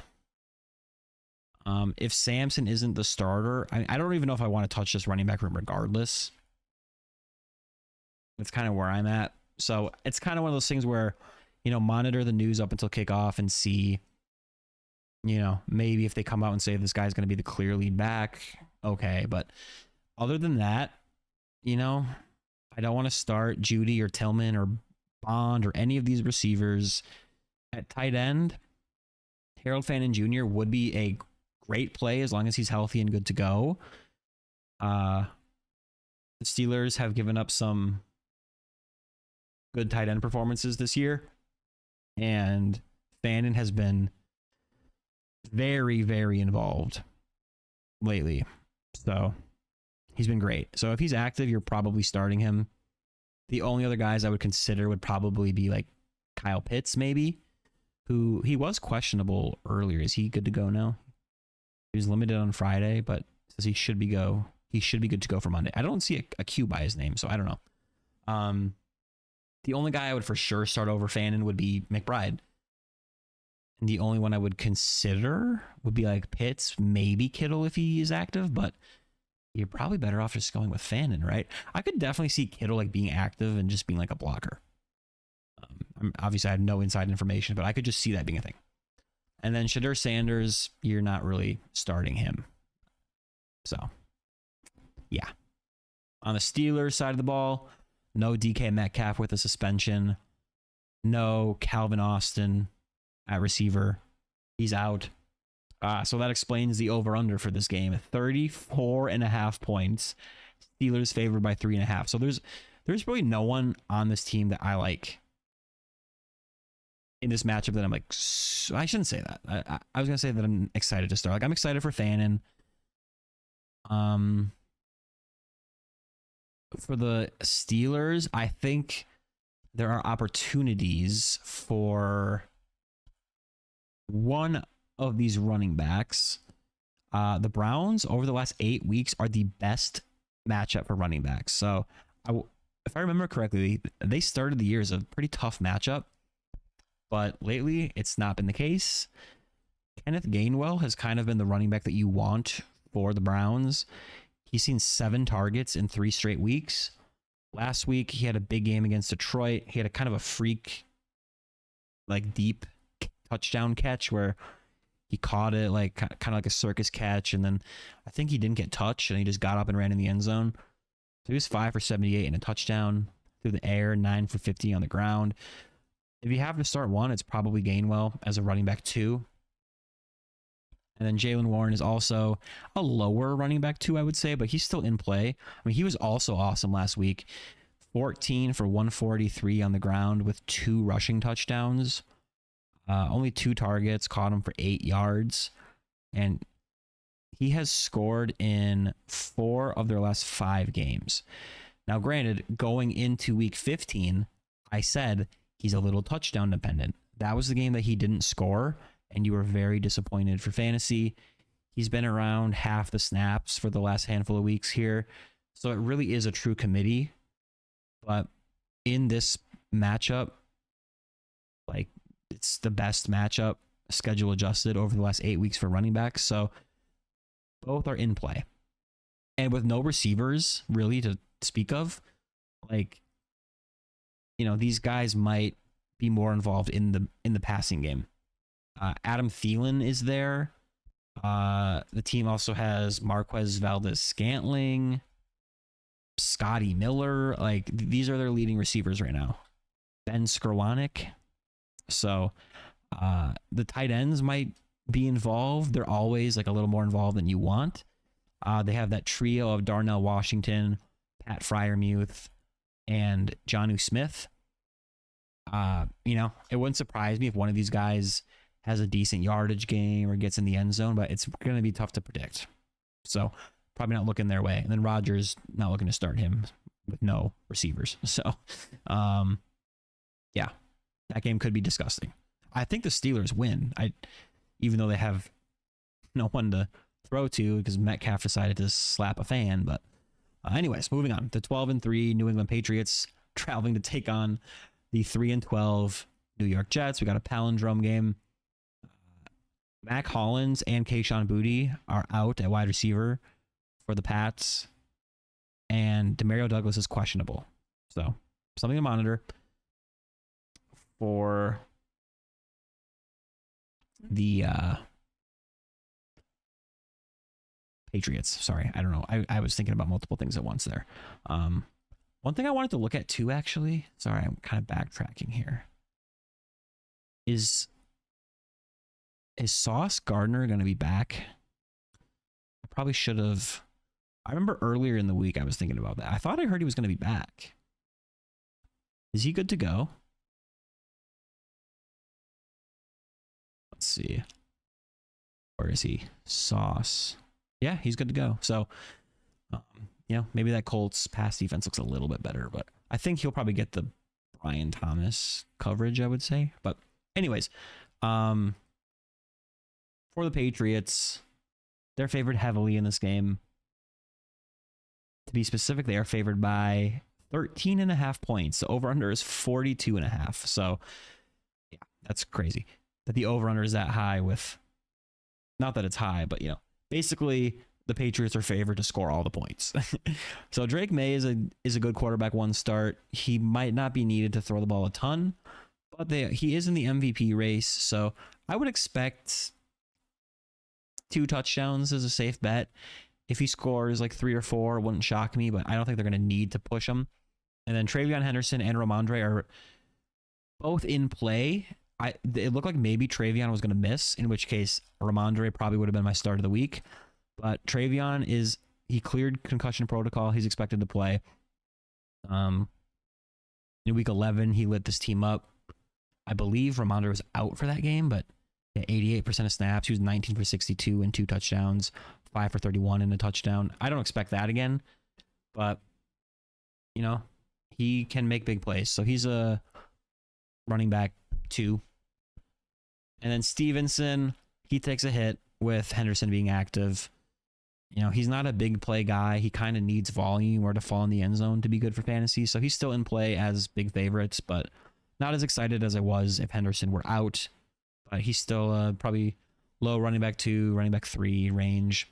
If Sampson isn't the starter, I don't even know if I want to touch this running back room regardless. That's kind of where I'm at. So it's kind of one of those things where, monitor the news up until kickoff and see, maybe if they come out and say this guy's going to be the clear lead back, okay. But other than that, I don't want to start Judy or Tillman or Bond or any of these receivers. At tight end, Harold Fannin Jr. would be a great play as long as he's healthy and good to go. The Steelers have given up some good tight end performances this year, and Fannin has been very, very involved lately. So he's been great. So if he's active, you're probably starting him. The only other guys I would consider would probably be like Kyle Pitts, maybe, who he was questionable earlier. Is he good to go now? He was limited on Friday, but says he should be good to go for Monday. I don't see a Q by his name, so I don't know. The only guy I would for sure start over Fannin would be McBride. And the only one I would consider would be like Pitts, maybe Kittle if he is active, but you're probably better off just going with Fannin, right? I could definitely see Kittle like being active and just being like a blocker. Obviously, I have no inside information, but I could just see that being a thing. And then Shadur Sanders, you're not really starting him. So, yeah. On the Steelers side of the ball, no DK Metcalf with a suspension. No Calvin Austin at receiver. He's out. So that explains the over-under for this game. 34.5 points. Steelers favored by 3.5. So there's really no one on this team that I like in this matchup that I'm like, I shouldn't say that. I was going to say that I'm excited to start. Like, I'm excited for Fannin. For the Steelers, I think there are opportunities for one of these running backs. The Browns over the last 8 weeks are the best matchup for running backs. So if I remember correctly, they started the year as a pretty tough matchup, but lately it's not been the case. Kenneth Gainwell has kind of been the running back that you want for the Browns. He's seen 7 targets in 3 straight weeks. Last week, he had a big game against Detroit. He had a kind of a freak, like deep touchdown catch where he caught it like kind of like a circus catch, and then I think he didn't get touched, and he just got up and ran in the end zone. So he was 5 for 78 and a touchdown through the air, 9 for 50 on the ground. If you have to start one, it's probably Gainwell as a running back 2. And then Jaylen Warren is also a lower running back 2, I would say, but he's still in play. I mean, he was also awesome last week. 14 for 143 on the ground with 2 rushing touchdowns. Only 2 targets, caught him for 8 yards. And he has scored in 4 of their last 5 games. Now, granted, going into week 15, I said he's a little touchdown dependent. That was the game that he didn't score, and you were very disappointed for fantasy. He's been around half the snaps for the last handful of weeks here. So it really is a true committee. But in this matchup, like, it's the best matchup, schedule adjusted, over the last 8 weeks for running backs. So both are in play. And with no receivers really to speak of, like, these guys might be more involved in the passing game. Adam Thielen is there. The team also has Marquez Valdez-Scantling. Scotty Miller. Like, these are their leading receivers right now. Ben Skowronek. So the tight ends might be involved. They're always like a little more involved than you want. They have that trio of Darnell Washington, Pat Freiermuth, and Jonnu Smith. It wouldn't surprise me if one of these guys has a decent yardage game or gets in the end zone, but it's going to be tough to predict. So probably not looking their way. And then Rodgers not looking to start him with no receivers. So, yeah, that game could be disgusting. I think the Steelers win. Even though they have no one to throw to because Metcalf decided to slap a fan. But anyways, moving on. The 12-3 New England Patriots traveling to take on the 3-12 New York Jets. We got a palindrome game. Mac Hollins and Kayshon Boutte are out at wide receiver for the Pats. And Demario Douglas is questionable. So something to monitor for the Patriots. Sorry, I don't know. I was thinking about multiple things at once there. One thing I wanted to look at too, actually. Sorry, I'm kind of backtracking here. Is Sauce Gardner going to be back? I probably should have. I remember earlier in the week I was thinking about that. I thought I heard he was going to be back. Is he good to go? Let's see. Where is he? Sauce. Yeah, he's good to go. So, maybe that Colts pass defense looks a little bit better, but I think he'll probably get the Brian Thomas coverage, I would say. But anyways, for the Patriots, they're favored heavily in this game. To be specific, they are favored by 13.5 points. The over-under is 42.5. So, yeah, that's crazy that the over-under is that high with, not that it's high, but, basically the Patriots are favored to score all the points. So Drake May is a good quarterback one start. He might not be needed to throw the ball a ton, but he is in the MVP race. So I would expect 2 touchdowns as a safe bet. If he scores like 3 or 4, it wouldn't shock me, but I don't think they're going to need to push him. And then Travion Henderson and Ramondre are both in play. It looked like maybe Travion was going to miss, in which case Ramondre probably would have been my start of the week. But Travion he cleared concussion protocol. He's expected to play. In week 11, he lit this team up. I believe Ramondre was out for that game, but 88% of snaps. He was 19 for 62 and 2 touchdowns, 5 for 31 and a touchdown. I don't expect that again, but he can make big plays. So he's a running back 2. And then Stevenson, he takes a hit with Henderson being active. He's not a big play guy. He kind of needs volume or to fall in the end zone to be good for fantasy. So he's still in play as big favorites, but not as excited as I was if Henderson were out. But he's still probably low running back 2, running back 3 range.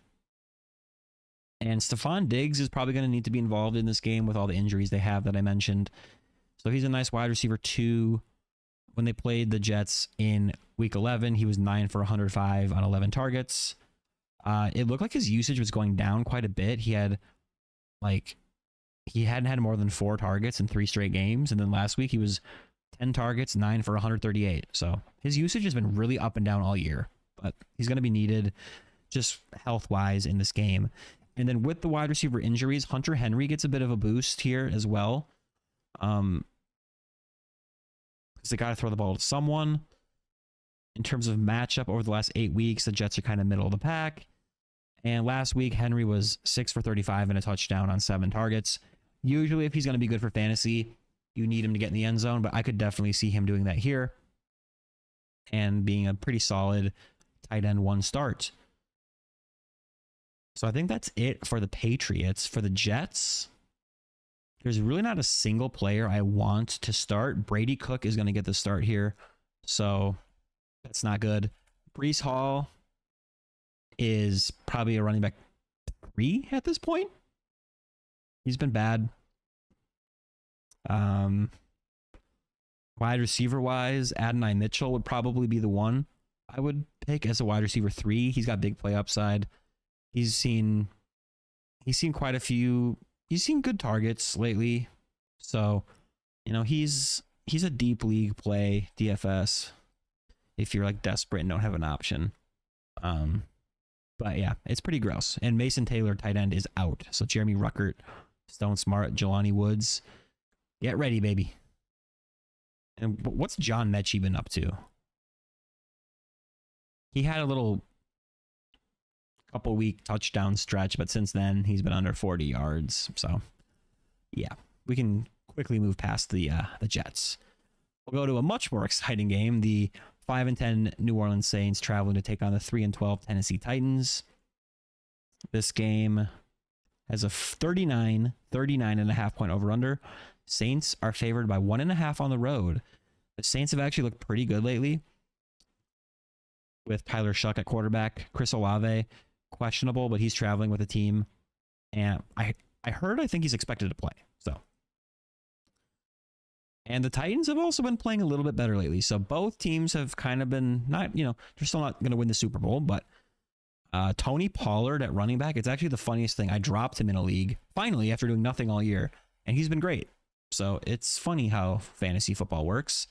And Stephon Diggs is probably going to need to be involved in this game with all the injuries they have that I mentioned. So he's a nice wide receiver 2. When they played the Jets in week 11, he was 9 for 105 on 11 targets. It looked like his usage was going down quite a bit. He hadn't had more than 4 targets in 3 straight games. And then last week he was 10 targets, 9 for 138. So his usage has been really up and down all year, but he's going to be needed just health-wise in this game. And then with the wide receiver injuries, Hunter Henry gets a bit of a boost here as well. Because they got to throw the ball to someone. In terms of matchup over the last 8 weeks, the Jets are kind of middle of the pack. And last week, Henry was 6 for 35 and a touchdown on 7 targets. Usually, if he's going to be good for fantasy, you need him to get in the end zone, but I could definitely see him doing that here and being a pretty solid tight end 1 start. So I think that's it for the Patriots. For the Jets, there's really not a single player I want to start. Brady Cook is going to get the start here, so that's not good. Breece Hall is probably a running back 3 at this point. He's been bad. Wide receiver wise, Adonai Mitchell would probably be the one I would pick as a wide receiver 3. He's got big play upside. He's seen quite a few, he's seen good targets lately. So, he's a deep league play, DFS, if you're like desperate and don't have an option. But yeah, it's pretty gross. And Mason Taylor, tight end, is out. So Jeremy Ruckert, Stone Smart, Jelani Woods, get ready, baby. And what's John Mechie been up to? He had a little couple week touchdown stretch, but since then he's been under 40 yards. So yeah, we can quickly move past the Jets. We'll go to a much more exciting game. The 5-10 New Orleans Saints traveling to take on the 3-12 Tennessee Titans. This game has a 39.5 point over-under. Saints are favored by 1.5 on the road. The Saints have actually looked pretty good lately with Tyler Shuck at quarterback. Chris Olave, questionable, but he's traveling with the team. And I think he's expected to play. So. And the Titans have also been playing a little bit better lately. So both teams have kind of been not, they're still not going to win the Super Bowl, but Tony Pollard at running back, it's actually the funniest thing. I dropped him in a league, finally, after doing nothing all year, and he's been great. So it's funny how fantasy football works.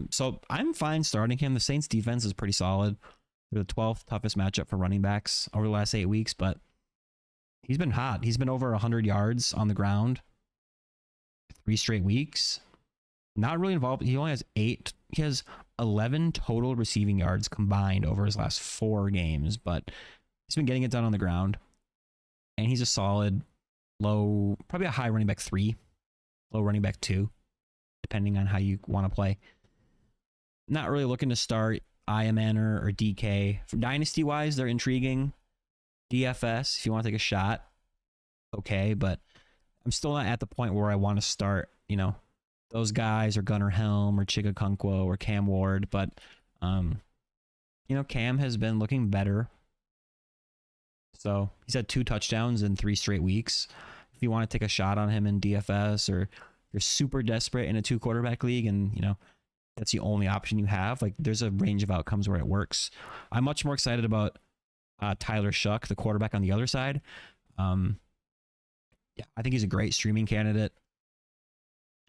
So I'm fine starting him. The Saints defense is pretty solid. They're the 12th toughest matchup for running backs over the last 8 weeks, but he's been hot. He's been over 100 yards on the ground 3 straight weeks. Not really involved. He only has 8. He has 11 total receiving yards combined over his last 4 games, but he's been getting it done on the ground. And he's a solid low, probably a high running back 3, low running back 2, depending on how you want to play. Not really looking to start Iamaner or DK. For dynasty wise, they're intriguing. DFS, if you want to take a shot, okay, but I'm still not at the point where I want to start, those guys or Gunnar Helm or Chigakunkwo or Cam Ward, but Cam has been looking better. So he's had 2 touchdowns in 3 straight weeks. If you want to take a shot on him in DFS, or you're super desperate in a 2 quarterback league and that's the only option you have, like there's a range of outcomes where it works. I'm much more excited about Tyler Shuck, the quarterback on the other side. Yeah, I think he's a great streaming candidate.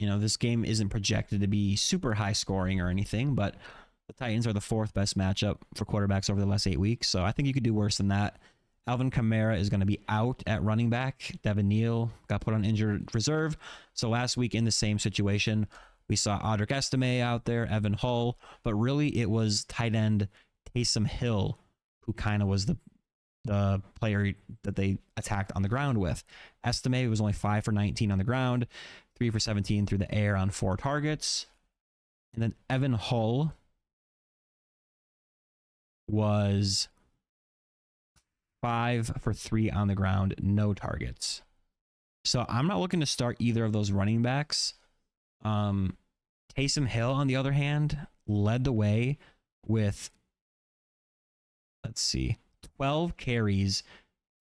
This game isn't projected to be super high scoring or anything, but the Titans are the 4th best matchup for quarterbacks over the last 8 weeks. So I think you could do worse than that. Alvin Kamara is going to be out at running back. Devin Neal got put on injured reserve. So last week in the same situation, we saw Audric Estime out there, Evan Hull, but really it was tight end Taysom Hill who kind of was the player that they attacked on the ground with. Estime was only 5 for 19 on the ground, 3 for 17 through the air on 4 targets. And then Evan Hull was 5 for 3 on the ground, no targets. So I'm not looking to start either of those running backs. Taysom Hill, on the other hand, led the way with, 12 carries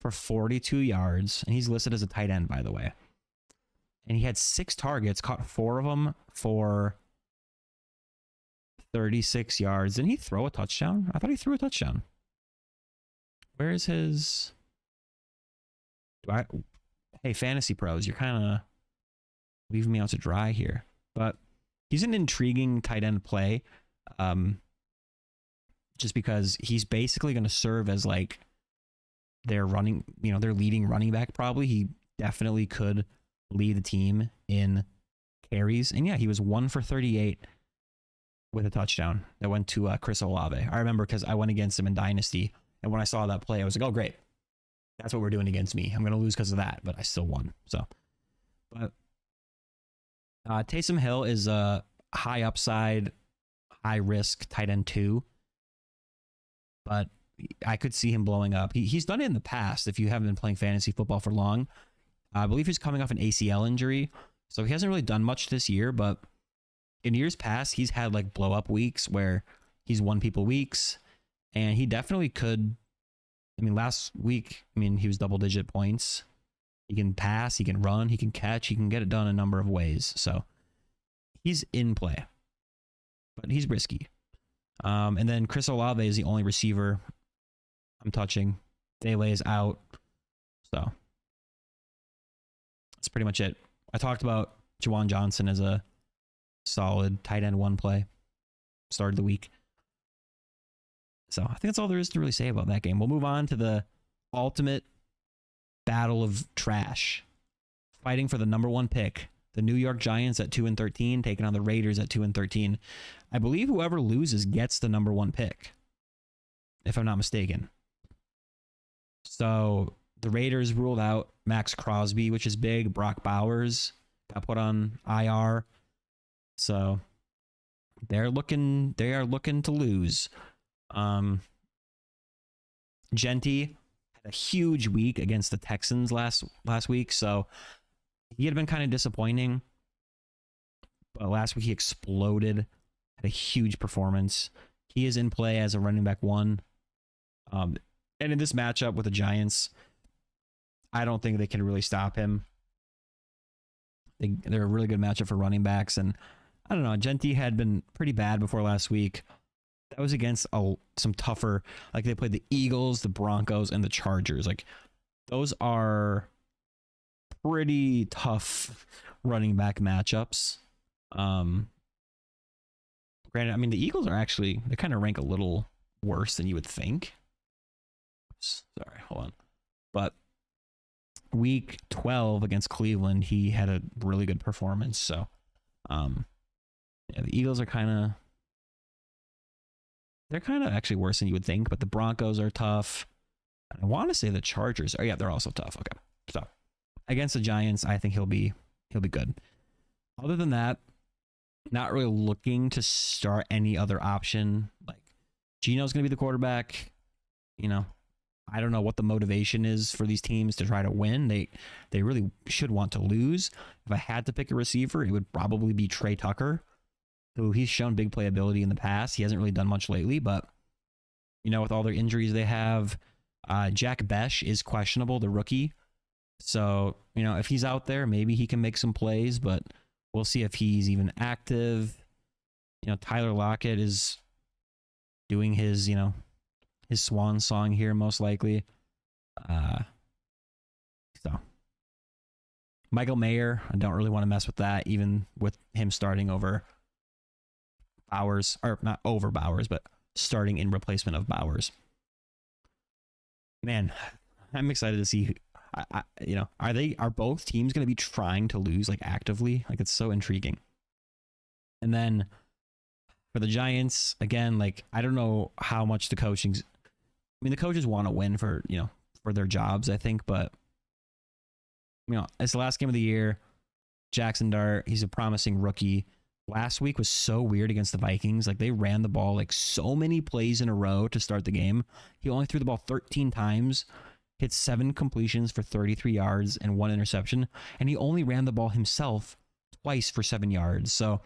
for 42 yards. And he's listed as a tight end, by the way. And he had 6 targets, caught 4 of them for 36 yards. Didn't he throw a touchdown? I thought he threw a touchdown. Where is his... Hey, Fantasy Pros, you're kind of leaving me out to dry here. But he's an intriguing tight end play. Just because he's basically going to serve as like their leading running back probably. He definitely could lead the team in carries. And yeah, he was 1 for 38 with a touchdown that went to Chris Olave. I remember because I went against him in Dynasty. And when I saw that play, I was like, oh, great. That's what we're doing against me. I'm going to lose because of that, but I still won. So, but Taysom Hill is a high upside, high risk tight end 2. But I could see him blowing up. He's done it in the past. If you haven't been playing fantasy football for long, I believe he's coming off an ACL injury. So he hasn't really done much this year, but in years past, he's had like blow up weeks where he's won people weeks. And he definitely could. Last week, he was double-digit points. He can pass, he can run, he can catch, he can get it done a number of ways. So he's in play, but he's risky. And then Chris Olave is the only receiver I'm touching. Dele is out. So That's pretty much it. I talked about Juwan Johnson as a solid tight end one play. Started the week. So I think that's all there is to really say about that game. We'll move on to the ultimate battle of trash. Fighting for the number one pick. The New York Giants at 2-13, taking on the Raiders at 2-13. I believe whoever loses gets the number one pick, if I'm not mistaken. So the Raiders ruled out Max Crosby, which is big. Brock Bowers got put on IR. So they are looking to lose. Genty had a huge week against the Texans last week, so he had been kind of disappointing. But last week he exploded, had a huge performance. He is in play as a running back one. And in this matchup with the Giants, I don't think they can really stop him. They're a really good matchup for running backs, and I don't know. Genty had been pretty bad before last week. That was against some tougher, like they played the Eagles, the Broncos, and the Chargers. Like those are pretty tough running back matchups. Granted, I mean the Eagles are actually, they kind of rank a little worse than you would think. Sorry, hold on. But week 12 against Cleveland, he had a really good performance. So, yeah, the Eagles are they're kind of actually worse than you would think, but the Broncos are tough. I want to say the Chargers. Oh yeah, they're also tough. Okay. So against the Giants, I think he'll be good. Other than that, not really looking to start any other option. Like Geno's going to be the quarterback. You know, I don't know what the motivation is for these teams to try to win. They really should want to lose. If I had to pick a receiver, it would probably be Trey Tucker, who he's shown big playability in the past. He hasn't really done much lately, but you know, with all their injuries they have, Jack Besh is questionable, the rookie. So, you know, if he's out there, maybe he can make some plays, but we'll see if he's even active. You know, Tyler Lockett is doing his, you know, his swan song here, most likely. So Michael Mayer, I don't really want to mess with that, even with him starting over Bowers, or not over Bowers, but starting in replacement of Bowers. Man, I'm excited to see. You know, are both teams going to be trying to lose like actively? Like it's so intriguing. And then for the Giants, again, like I don't know how much the coaching's. I mean, the coaches want to win for, you know, for their jobs, I think, but you know, it's the last game of the year. Jackson Dart, he's a promising rookie. Last week was so weird against the Vikings. Like they ran the ball like so many plays in a row to start the game. He only threw the ball 13 times, hit 7 completions for 33 yards and 1 interception. And he only ran the ball himself twice for 7 yards. So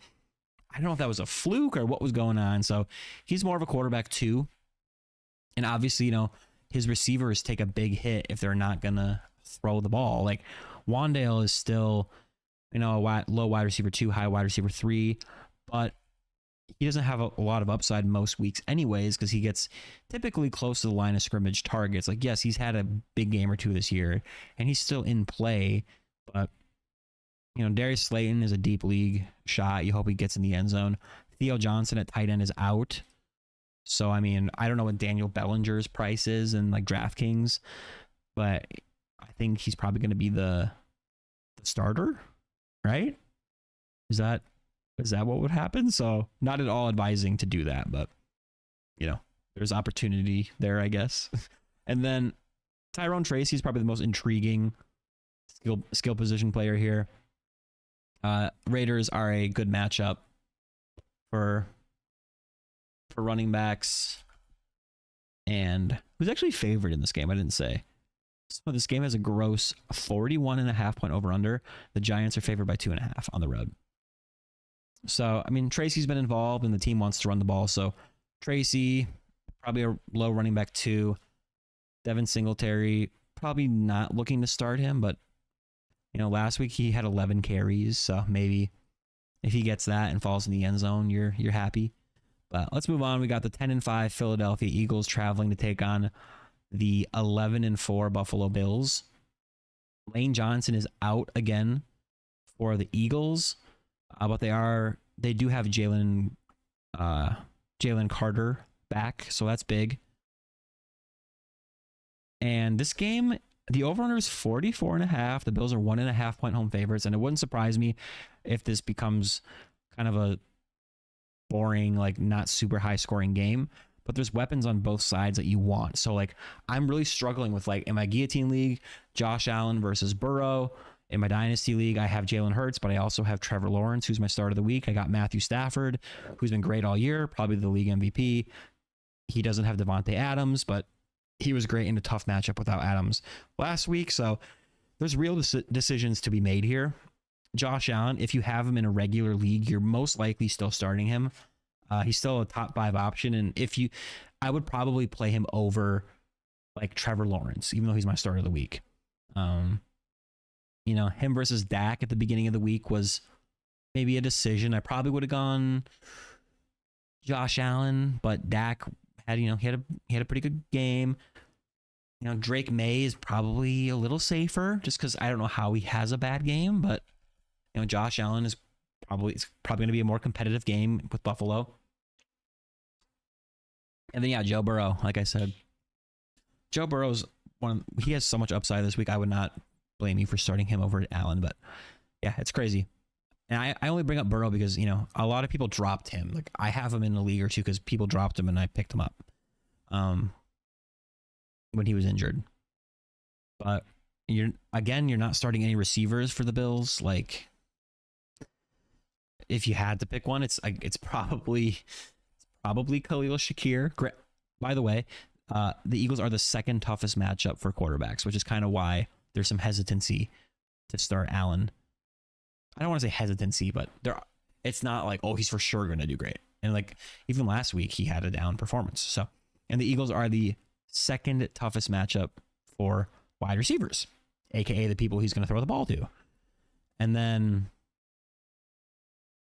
I don't know if that was a fluke or what was going on. So he's more of a quarterback too. And obviously, you know, his receivers take a big hit if they're not going to throw the ball. Like Wandale is still, you know, a low wide receiver 2, high wide receiver 3, but he doesn't have a lot of upside most weeks anyways, because he gets typically close to the line of scrimmage targets. Like, yes, he's had a big game or two this year, and he's still in play, but, you know, Darius Slayton is a deep league shot. You hope he gets in the end zone. Theo Johnson at tight end is out. So, I mean, I don't know what Daniel Bellinger's price is in, like, DraftKings, but I think he's probably going to be the starter, right? Is that what would happen? So not at all advising to do that, but you know, there's opportunity there, I guess. And then Tyrone Tracy is probably the most intriguing skill position player here. Raiders are a good matchup for running backs. And who's actually favored in this game? I didn't say. So this game has a gross 41.5 point over under. The Giants are favored by 2.5 on the road. So, I mean, Tracy's been involved and the team wants to run the ball. So Tracy, probably a low running back 2. Devin Singletary, probably not looking to start him, but you know, last week he had 11 carries. So maybe if he gets that and falls in the end zone, you're happy. But let's move on. We got the 10-5 Philadelphia Eagles traveling to take on the 11-4 Buffalo Bills. Lane Johnson is out again for the Eagles, but they do have Jalen Carter back, so that's big. And this game, the over-under is 44.5. The Bills are 1.5 point home favorites, and it wouldn't surprise me if this becomes kind of a boring, like not super high scoring game. But there's weapons on both sides that you want. So like, I'm really struggling with like, in my guillotine league, Josh Allen versus Burrow. In my dynasty league, I have Jalen Hurts, but I also have Trevor Lawrence, who's my start of the week. I got Matthew Stafford, who's been great all year, probably the league MVP. He doesn't have Devontae Adams, but he was great in a tough matchup without Adams last week. So there's real decisions to be made here. Josh Allen, if you have him in a regular league, you're most likely still starting him. He's still a top 5 option. And I would probably play him over like Trevor Lawrence, even though he's my start of the week. Him versus Dak at the beginning of the week was maybe a decision. I probably would have gone Josh Allen, but Dak had, he had a pretty good game. Drake May is probably a little safer just because I don't know how he has a bad game, but Josh Allen is probably going to be a more competitive game with Buffalo. And then Joe Burrow, like I said, Joe Burrow's he has so much upside this week. I would not blame you for starting him over Allen, but yeah, it's crazy. And I only bring up Burrow because, a lot of people dropped him. Like I have him in a league or two because people dropped him and I picked him up when he was injured. But you're not starting any receivers for the Bills. Like if you had to pick one, it's probably Khalil Shakir. By the way, the Eagles are the second toughest matchup for quarterbacks, which is kind of why there's some hesitancy to start Allen. I don't want to say hesitancy, but it's not like, oh, he's for sure going to do great. And like even last week, he had a down performance. So, and the Eagles are the second toughest matchup for wide receivers, aka the people he's going to throw the ball to. And then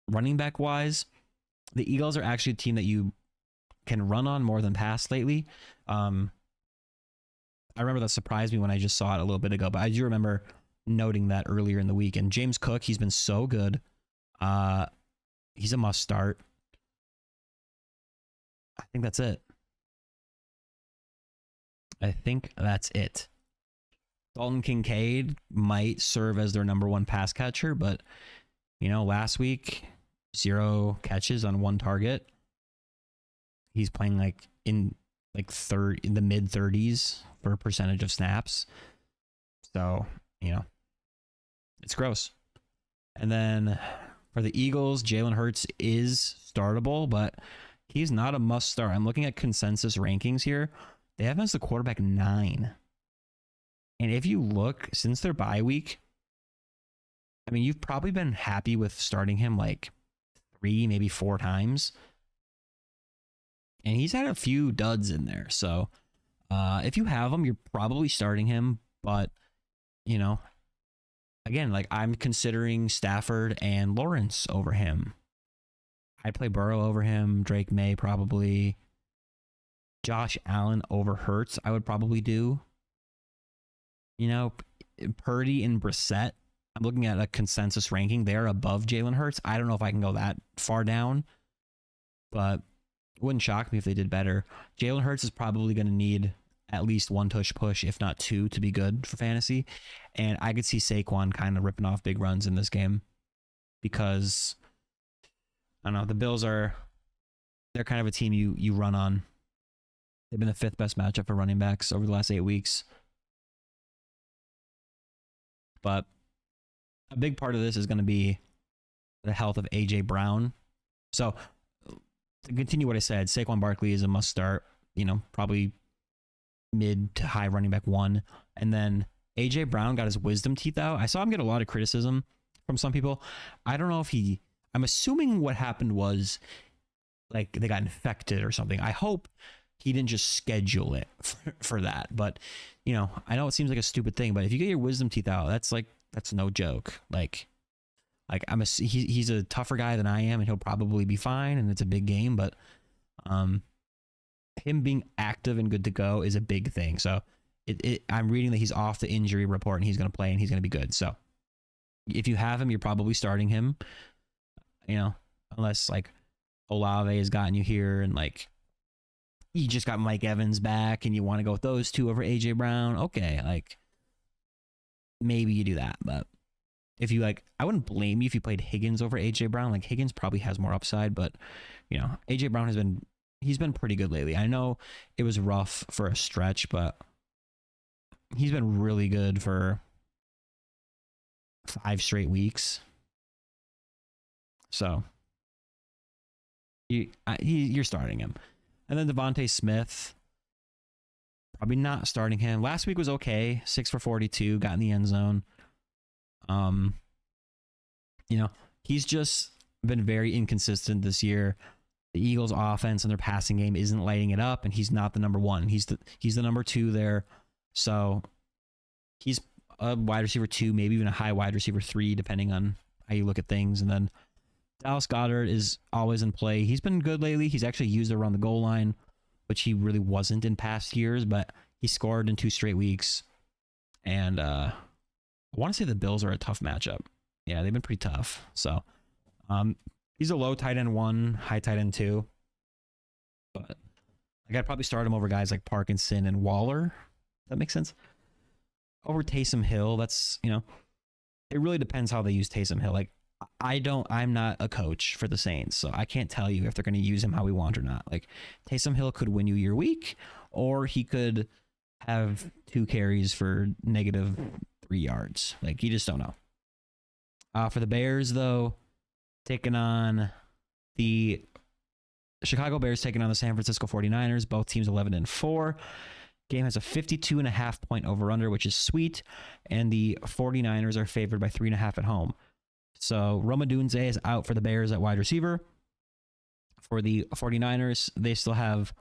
running back wise, the Eagles are actually a team that you can run on more than pass lately. I remember that surprised me when I just saw it a little bit ago, but I do remember noting that earlier in the week. And James Cook, he's been so good. He's a must start. I think that's it. Dalton Kincaid might serve as their number one pass catcher, but last week 0 catches on 1 target. He's playing like in the mid 30s for a percentage of snaps. So, it's gross. And then for the Eagles, Jalen Hurts is startable, but he's not a must start. I'm looking at consensus rankings here. They have him as the quarterback 9. And if you look, since their bye week, I mean, you've probably been happy with starting him like 3, maybe 4 times. And he's had a few duds in there. So if you have him, you're probably starting him. But, again, like I'm considering Stafford and Lawrence over him. I'd play Burrow over him. Drake May probably. Josh Allen over Hurts, I would probably do. Purdy and Brissett, I'm looking at a consensus ranking. They're above Jalen Hurts. I don't know if I can go that far down, but it wouldn't shock me if they did better. Jalen Hurts is probably going to need at least 1 touch push, if not 2, to be good for fantasy. And I could see Saquon kind of ripping off big runs in this game because, I don't know, the Bills they're kind of a team you run on. They've been the 5th best matchup for running backs over the last 8 weeks. But a big part of this is going to be the health of A.J. Brown. So to continue what I said, Saquon Barkley is a must start, probably mid to high running back 1. And then A.J. Brown got his wisdom teeth out. I saw him get a lot of criticism from some people. I don't know if I'm assuming what happened was like they got infected or something. I hope he didn't just schedule it for that. But, I know it seems like a stupid thing, but if you get your wisdom teeth out, that's no joke. Like he's a tougher guy than I am, and he'll probably be fine, and it's a big game, but him being active and good to go is a big thing. So I'm reading that he's off the injury report and he's going to play and he's going to be good. So if you have him, you're probably starting him, unless like Olave has gotten you here and like you just got Mike Evans back and you want to go with those two over AJ Brown. Okay. Like maybe you do that, but if you like, I wouldn't blame you if you played Higgins over AJ Brown. Like Higgins probably has more upside, but AJ Brown he's been pretty good lately. I know it was rough for a stretch, but he's been really good for 5 straight weeks. So you're starting him. And then Devontae Smith, probably not starting him. Last week was okay. 6 for 42, got in the end zone. He's just been very inconsistent this year. The Eagles' offense and their passing game isn't lighting it up, and he's not the number one. He's the number 2 there. So he's a wide receiver 2, maybe even a high wide receiver 3, depending on how you look at things. And then Dallas Goedert is always in play. He's been good lately. He's actually used it around the goal line, which he really wasn't in past years, but he scored in 2 straight weeks. And I want to say the Bills are a tough matchup. Yeah, they've been pretty tough. So he's a low tight end 1, high tight end 2. But I got to probably start him over guys like Parkinson and Waller. That makes sense. Over Taysom Hill, that's, it really depends how they use Taysom Hill. Like, I'm not a coach for the Saints, so I can't tell you if they're going to use him how we want or not. Like, Taysom Hill could win you your week, or he could have 2 carries for -3 yards. Like, you just don't know. For the Bears, though, taking on the Chicago Bears, taking on the San Francisco 49ers, both teams 11-4. Game has a 52.5 point over-under, which is sweet, and the 49ers are favored by 3.5 at home. So Roma Dunze is out for the Bears at wide receiver. For the 49ers, they still have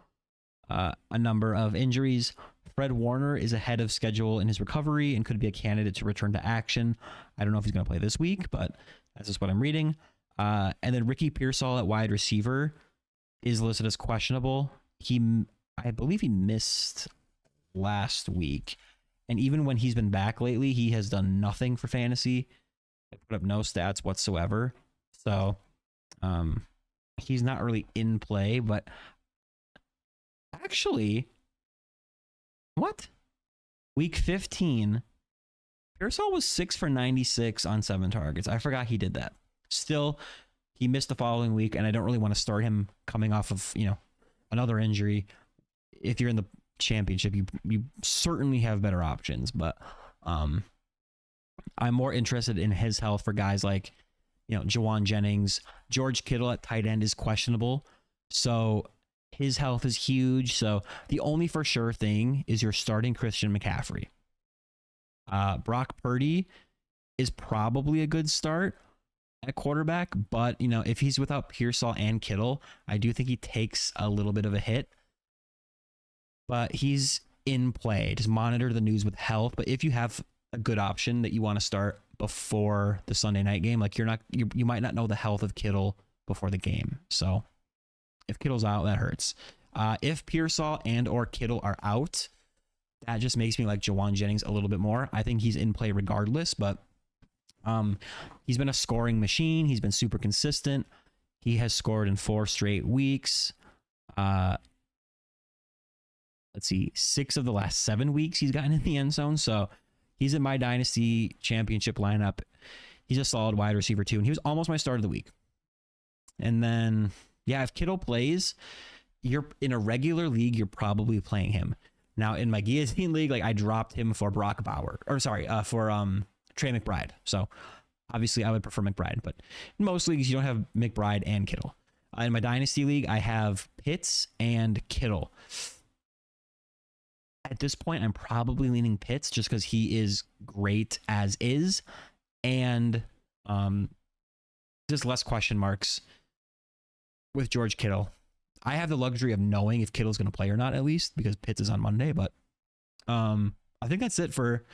a number of injuries. Fred Warner is ahead of schedule in his recovery and could be a candidate to return to action. I don't know if he's going to play this week, but that's just what I'm reading. And then Ricky Pearsall at wide receiver is listed as questionable. I believe he missed last week. And even when he's been back lately, he has done nothing for fantasy. I put up no stats whatsoever. So he's not really in play, but actually, what? Week 15, Pearsall was 6 for 96 on 7 targets. I forgot he did that. Still, he missed the following week, and I don't really want to start him coming off of, another injury. If you're in the championship, you certainly have better options, but I'm more interested in his health for guys like, Juwan Jennings. George Kittle at tight end is questionable, so his health is huge. So the only for sure thing is you're starting Christian McCaffrey. Brock Purdy is probably a good start at quarterback, but if he's without Pearsall and Kittle, I do think he takes a little bit of a hit. But he's in play. Just monitor the news with health. But if you have a good option that you want to start before the Sunday night game, like you might not know the health of Kittle before the game. So if Kittle's out, that hurts. If Pearsall and or Kittle are out, that just makes me like Juwan Jennings a little bit more. I think he's in play regardless, but he's been a scoring machine. He's been super consistent. He has scored in 4 straight weeks. Let's see, 6 of the last 7 weeks he's gotten in the end zone. So he's in my Dynasty Championship lineup. He's a solid wide receiver too. And he was almost my start of the week. And then, if Kittle plays, you're in a regular league, you're probably playing him. Now in my Guillotine League, like I dropped him for for Trey McBride. So obviously I would prefer McBride, but in most leagues you don't have McBride and Kittle. In my Dynasty League, I have Pitts and Kittle. At this point, I'm probably leaning Pitts just because he is great as is. And just less question marks with George Kittle. I have the luxury of knowing if Kittle's going to play or not, at least, because Pitts is on Monday. But I think that's it for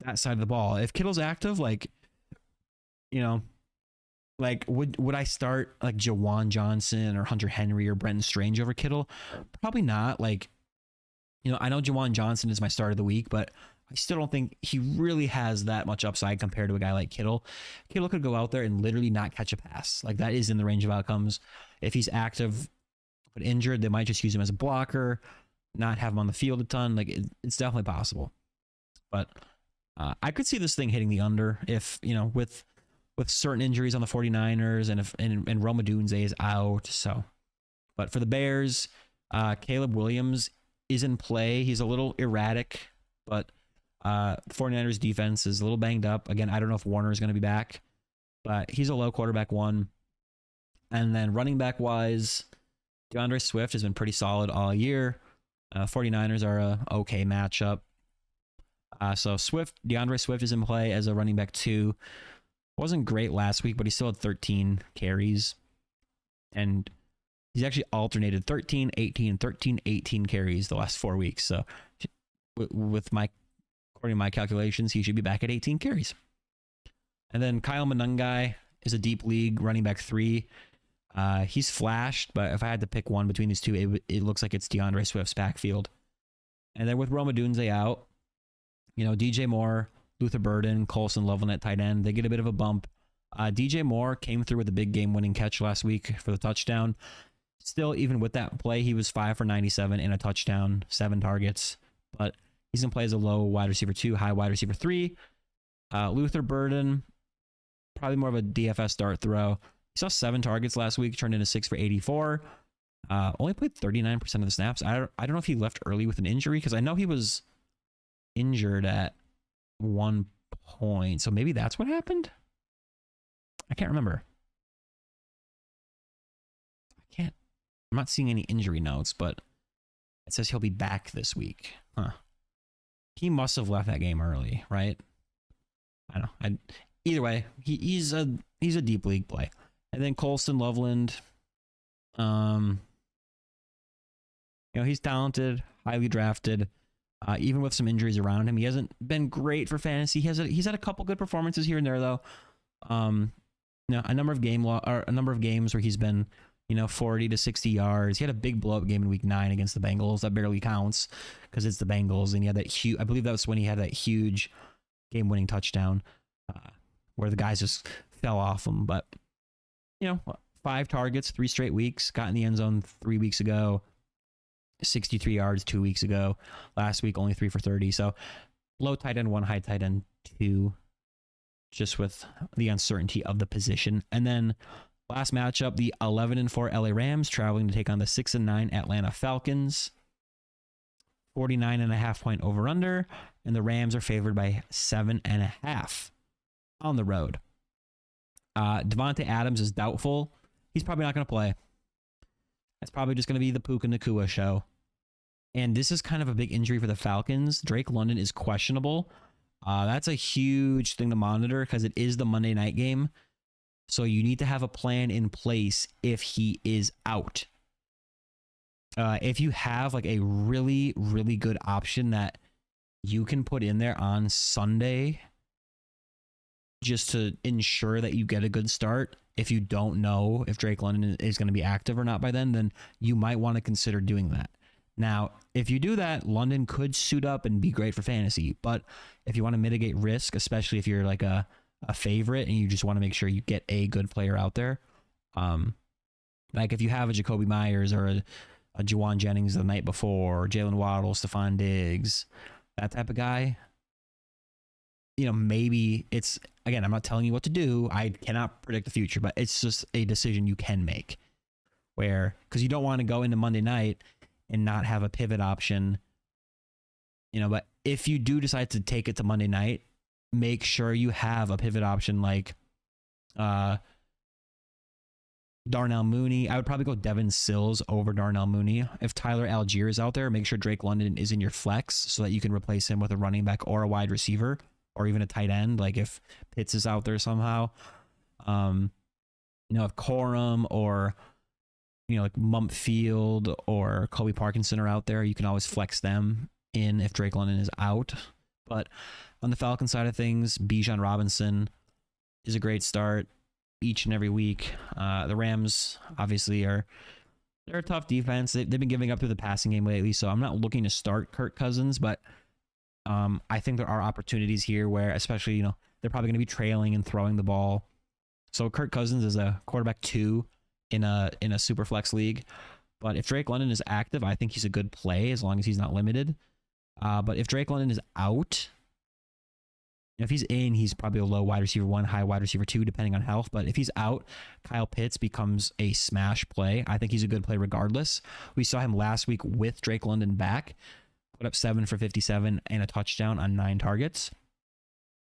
that side of the ball. If Kittle's active, would I start like Jawan Johnson or Hunter Henry or Brenton Strange over Kittle? Probably not. I know Juwan Johnson is my start of the week, but I still don't think he really has that much upside compared to a guy like Kittle. Kittle could go out there and literally not catch a pass. Like, that is in the range of outcomes. If he's active but injured, they might just use him as a blocker, not have him on the field a ton. Like, it's definitely possible. But I could see this thing hitting the under if, with certain injuries on the 49ers and Rome Odunze is out. So, but for the Bears, Caleb Williams is in play. He's a little erratic, but the 49ers defense is a little banged up. Again, I don't know if Warner is going to be back, but he's a low quarterback one. And then running back wise, DeAndre Swift has been pretty solid all year. 49ers are a okay matchup. So DeAndre Swift is in play as a running back 2. Wasn't great last week, but he still had 13 carries. And he's actually alternated 13, 18, 13, 18 carries the last 4 weeks. So according to my calculations, he should be back at 18 carries. And then Kyle Monungai is a deep league running back 3. He's flashed, but if I had to pick one between these two, it looks like it's DeAndre Swift's backfield. And then with Rome Odunze out, DJ Moore, Luther Burden, Colson Loveland at tight end, they get a bit of a bump. DJ Moore came through with a big game-winning catch last week for the touchdown. Still, even with that play, he was 5 for 97 and a touchdown, 7 targets. But he's in play as a low wide receiver 2, high wide receiver 3. Luther Burden, probably more of a DFS dart throw. He saw 7 targets last week, turned into 6 for 84. Only played 39% of the snaps. I don't know if he left early with an injury, because I know he was injured at one point. So maybe that's what happened? I can't remember. I'm not seeing any injury notes, but it says he'll be back this week. Huh. He must have left that game early, right? I don't know. Either way, he's a deep league play. And then Colston Loveland, he's talented, highly drafted. Even with some injuries around him, he hasn't been great for fantasy. He's had a couple good performances here and there, though. A number of games where he's been 40 to 60 yards. He had a big blow-up game in week 9 against the Bengals. That barely counts because it's the Bengals, and he had that huge. I believe that was when he had that huge game-winning touchdown where the guys just fell off him. But 5 targets, 3 straight weeks. Got in the end zone 3 weeks ago. 63 yards 2 weeks ago. Last week, only 3 for 30. So low tight end 1, high tight end 2, just with the uncertainty of the position. And then last matchup, the 11-4 LA Rams traveling to take on the 6-9 Atlanta Falcons. 49.5 point over under, and the Rams are favored by 7.5 on the road. Devontae Adams is doubtful. He's probably not going to play. That's probably just going to be the Puka Nacua show. And this is kind of a big injury for the Falcons. Drake London is questionable. That's a huge thing to monitor because it is the Monday night game. So you need to have a plan in place if he is out. If you have like a really, really good option that you can put in there on Sunday just to ensure that you get a good start, if you don't know if Drake London is going to be active or not by then you might want to consider doing that. Now, if you do that, London could suit up and be great for fantasy. But if you want to mitigate risk, especially if you're like a favorite and you just want to make sure you get a good player out there, like if you have a Jakobi Meyers or a Juwan Jennings the night before, or Jalen Waddle, Stephon Diggs, that type of guy, maybe it's, again, I'm not telling you what to do. I cannot predict the future, but it's just a decision you can make because you don't want to go into Monday night and not have a pivot option, but if you do decide to take it to Monday night, make sure you have a pivot option like Darnell Mooney. I would probably go Devin Sills over Darnell Mooney. If Tyler Algier is out there, make sure Drake London is in your flex so that you can replace him with a running back or a wide receiver or even a tight end. Like if Pitts is out there somehow, if Corum or, like Mumpfield or Kobe Parkinson are out there, you can always flex them in if Drake London is out. But on the Falcon side of things, Bijan Robinson is a great start each and every week. The Rams obviously are They're a tough defense. They've been giving up through the passing game lately, so I'm not looking to start Kirk Cousins, but I think there are opportunities here where, especially, they're probably going to be trailing and throwing the ball. So Kirk Cousins is a quarterback 2 in a super flex league. But if Drake London is active, I think he's a good play as long as he's not limited. But if Drake London is out, if he's in, he's probably a low wide receiver 1, high wide receiver 2, depending on health. But if he's out, Kyle Pitts becomes a smash play. I think he's a good play regardless. We saw him last week with Drake London back, put up 7 for 57 and a touchdown on 9 targets.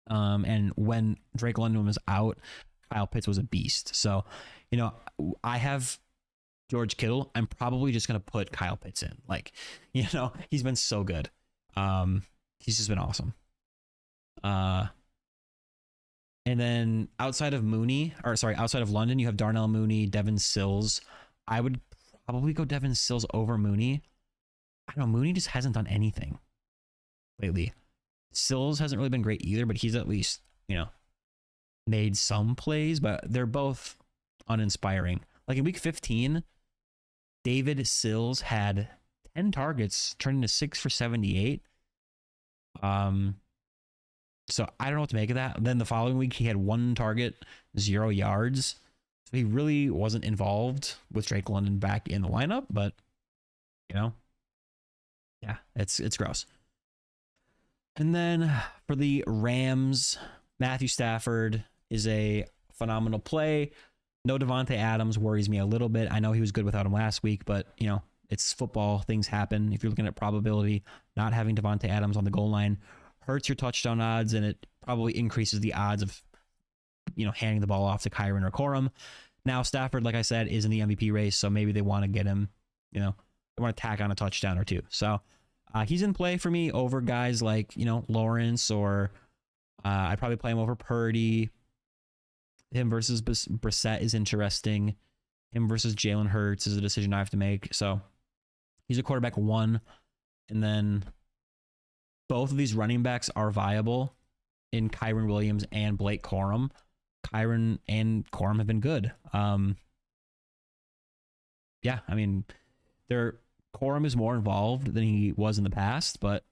And when Drake London was out, Kyle Pitts was a beast. So, I have George Kittle. I'm probably just going to put Kyle Pitts in. He's been so good. He's just been awesome. And then outside of London, you have Darnell Mooney, Devin Sills. I would probably go Devin Sills over Mooney. I don't know. Mooney just hasn't done anything lately. Sills hasn't really been great either, but he's at least, made some plays, but they're both uninspiring. Like in week 15, David Sills had 10 targets, turned into 6 for 78. So I don't know what to make of that. Then the following week, he had 1 target, 0 yards. So he really wasn't involved with Drake London back in the lineup, but, yeah, it's gross. And then for the Rams, Matthew Stafford is a phenomenal play. No Devontae Adams worries me a little bit. I know he was good without him last week, but, it's football. Things happen. If you're looking at probability, not having Devontae Adams on the goal line hurts your touchdown odds, and it probably increases the odds of, handing the ball off to Kyren or Corum. Now, Stafford, like I said, is in the MVP race, so maybe they want to get him, they want to tack on a touchdown or 2. So he's in play for me over guys like, Lawrence, or I'd probably play him over Purdy. Him versus Brissett is interesting. Him versus Jalen Hurts is a decision I have to make. So he's a quarterback 1. And then both of these running backs are viable in Kyren Williams and Blake Corum. Kyren and Corum have been good. Yeah, I mean, Corum is more involved than he was in the past, but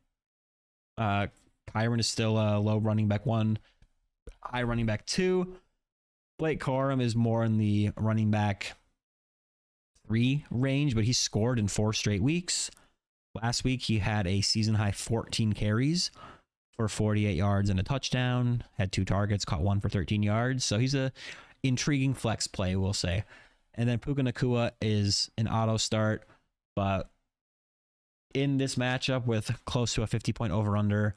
Kyren is still a low running back 1, high running back 2. Blake Corum is more in the running back 3 range, but he scored in 4 straight weeks. Last week, he had a season-high 14 carries for 48 yards and a touchdown, had 2 targets, caught 1 for 13 yards. So he's a intriguing flex play, we'll say. And then Puka Nacua is an auto start, but in this matchup with close to a 50-point over-under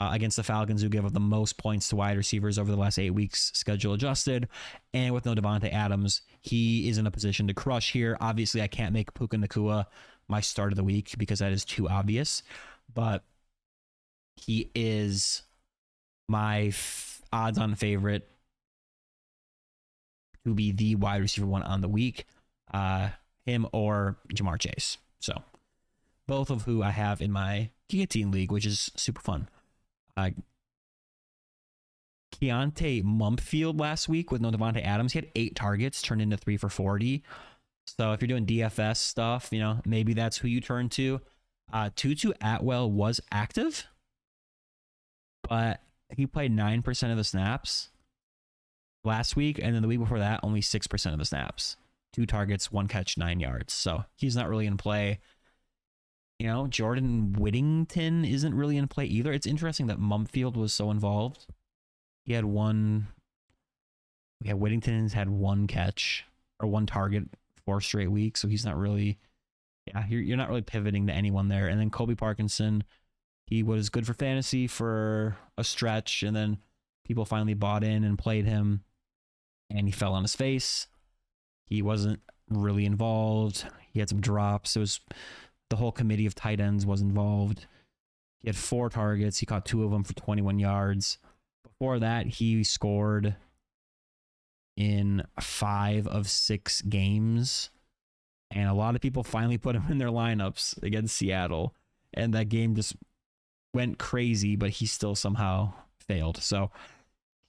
against the Falcons, who give up the most points to wide receivers over the last 8 weeks, schedule adjusted, and with no Devontae Adams, he is in a position to crush here. Obviously, I can't make Puka Nacua my start of the week because that is too obvious, but he is my odds-on favorite to be the wide receiver 1 on the week, him or Jamar Chase. So both of who I have in my Guillotine League, which is super fun. Keontae Mumpfield last week with no Devontae Adams, he had 8 targets, turned into 3 for 40. So if you're doing DFS stuff, maybe that's who you turn to. Tutu Atwell was active, but he played 9% of the snaps last week, and then the week before that, only 6% of the snaps. 2 targets, 1 catch, 9 yards. So he's not really in play. Jordan Whittington isn't really in play either. It's interesting that Mumpfield was so involved. He had 1. Yeah, Whittington's had 1 catch or 1 target 4 straight weeks, so he's not really. Yeah, you're not really pivoting to anyone there. And then Kobe Parkinson, he was good for fantasy for a stretch, and then people finally bought in and played him, and he fell on his face. He wasn't really involved. He had some drops. It was the whole committee of tight ends was involved. He had 4 targets. He caught 2 of them for 21 yards. Before that, he scored in 5 of 6 games. And a lot of people finally put him in their lineups against Seattle. And that game just went crazy, but he still somehow failed. So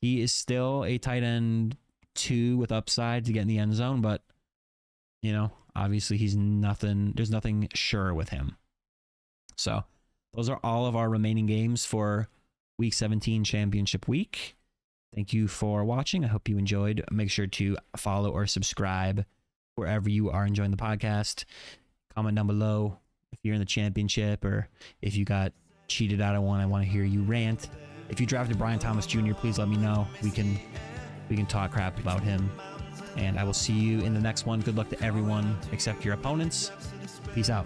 he is still a tight end 2 with upside to get in the end zone, but You know, obviously there's nothing sure with him. So those are all of our remaining games for week 17 championship week. Thank you for watching. I hope you enjoyed. Make sure to follow or subscribe wherever you are enjoying the podcast. Comment down below if you're in the championship or if you got cheated out of one. I want to hear you rant. If you drafted Brian Thomas Jr., please let me know. We can talk crap about him. And I will see you in the next one. Good luck to everyone except your opponents. Peace out.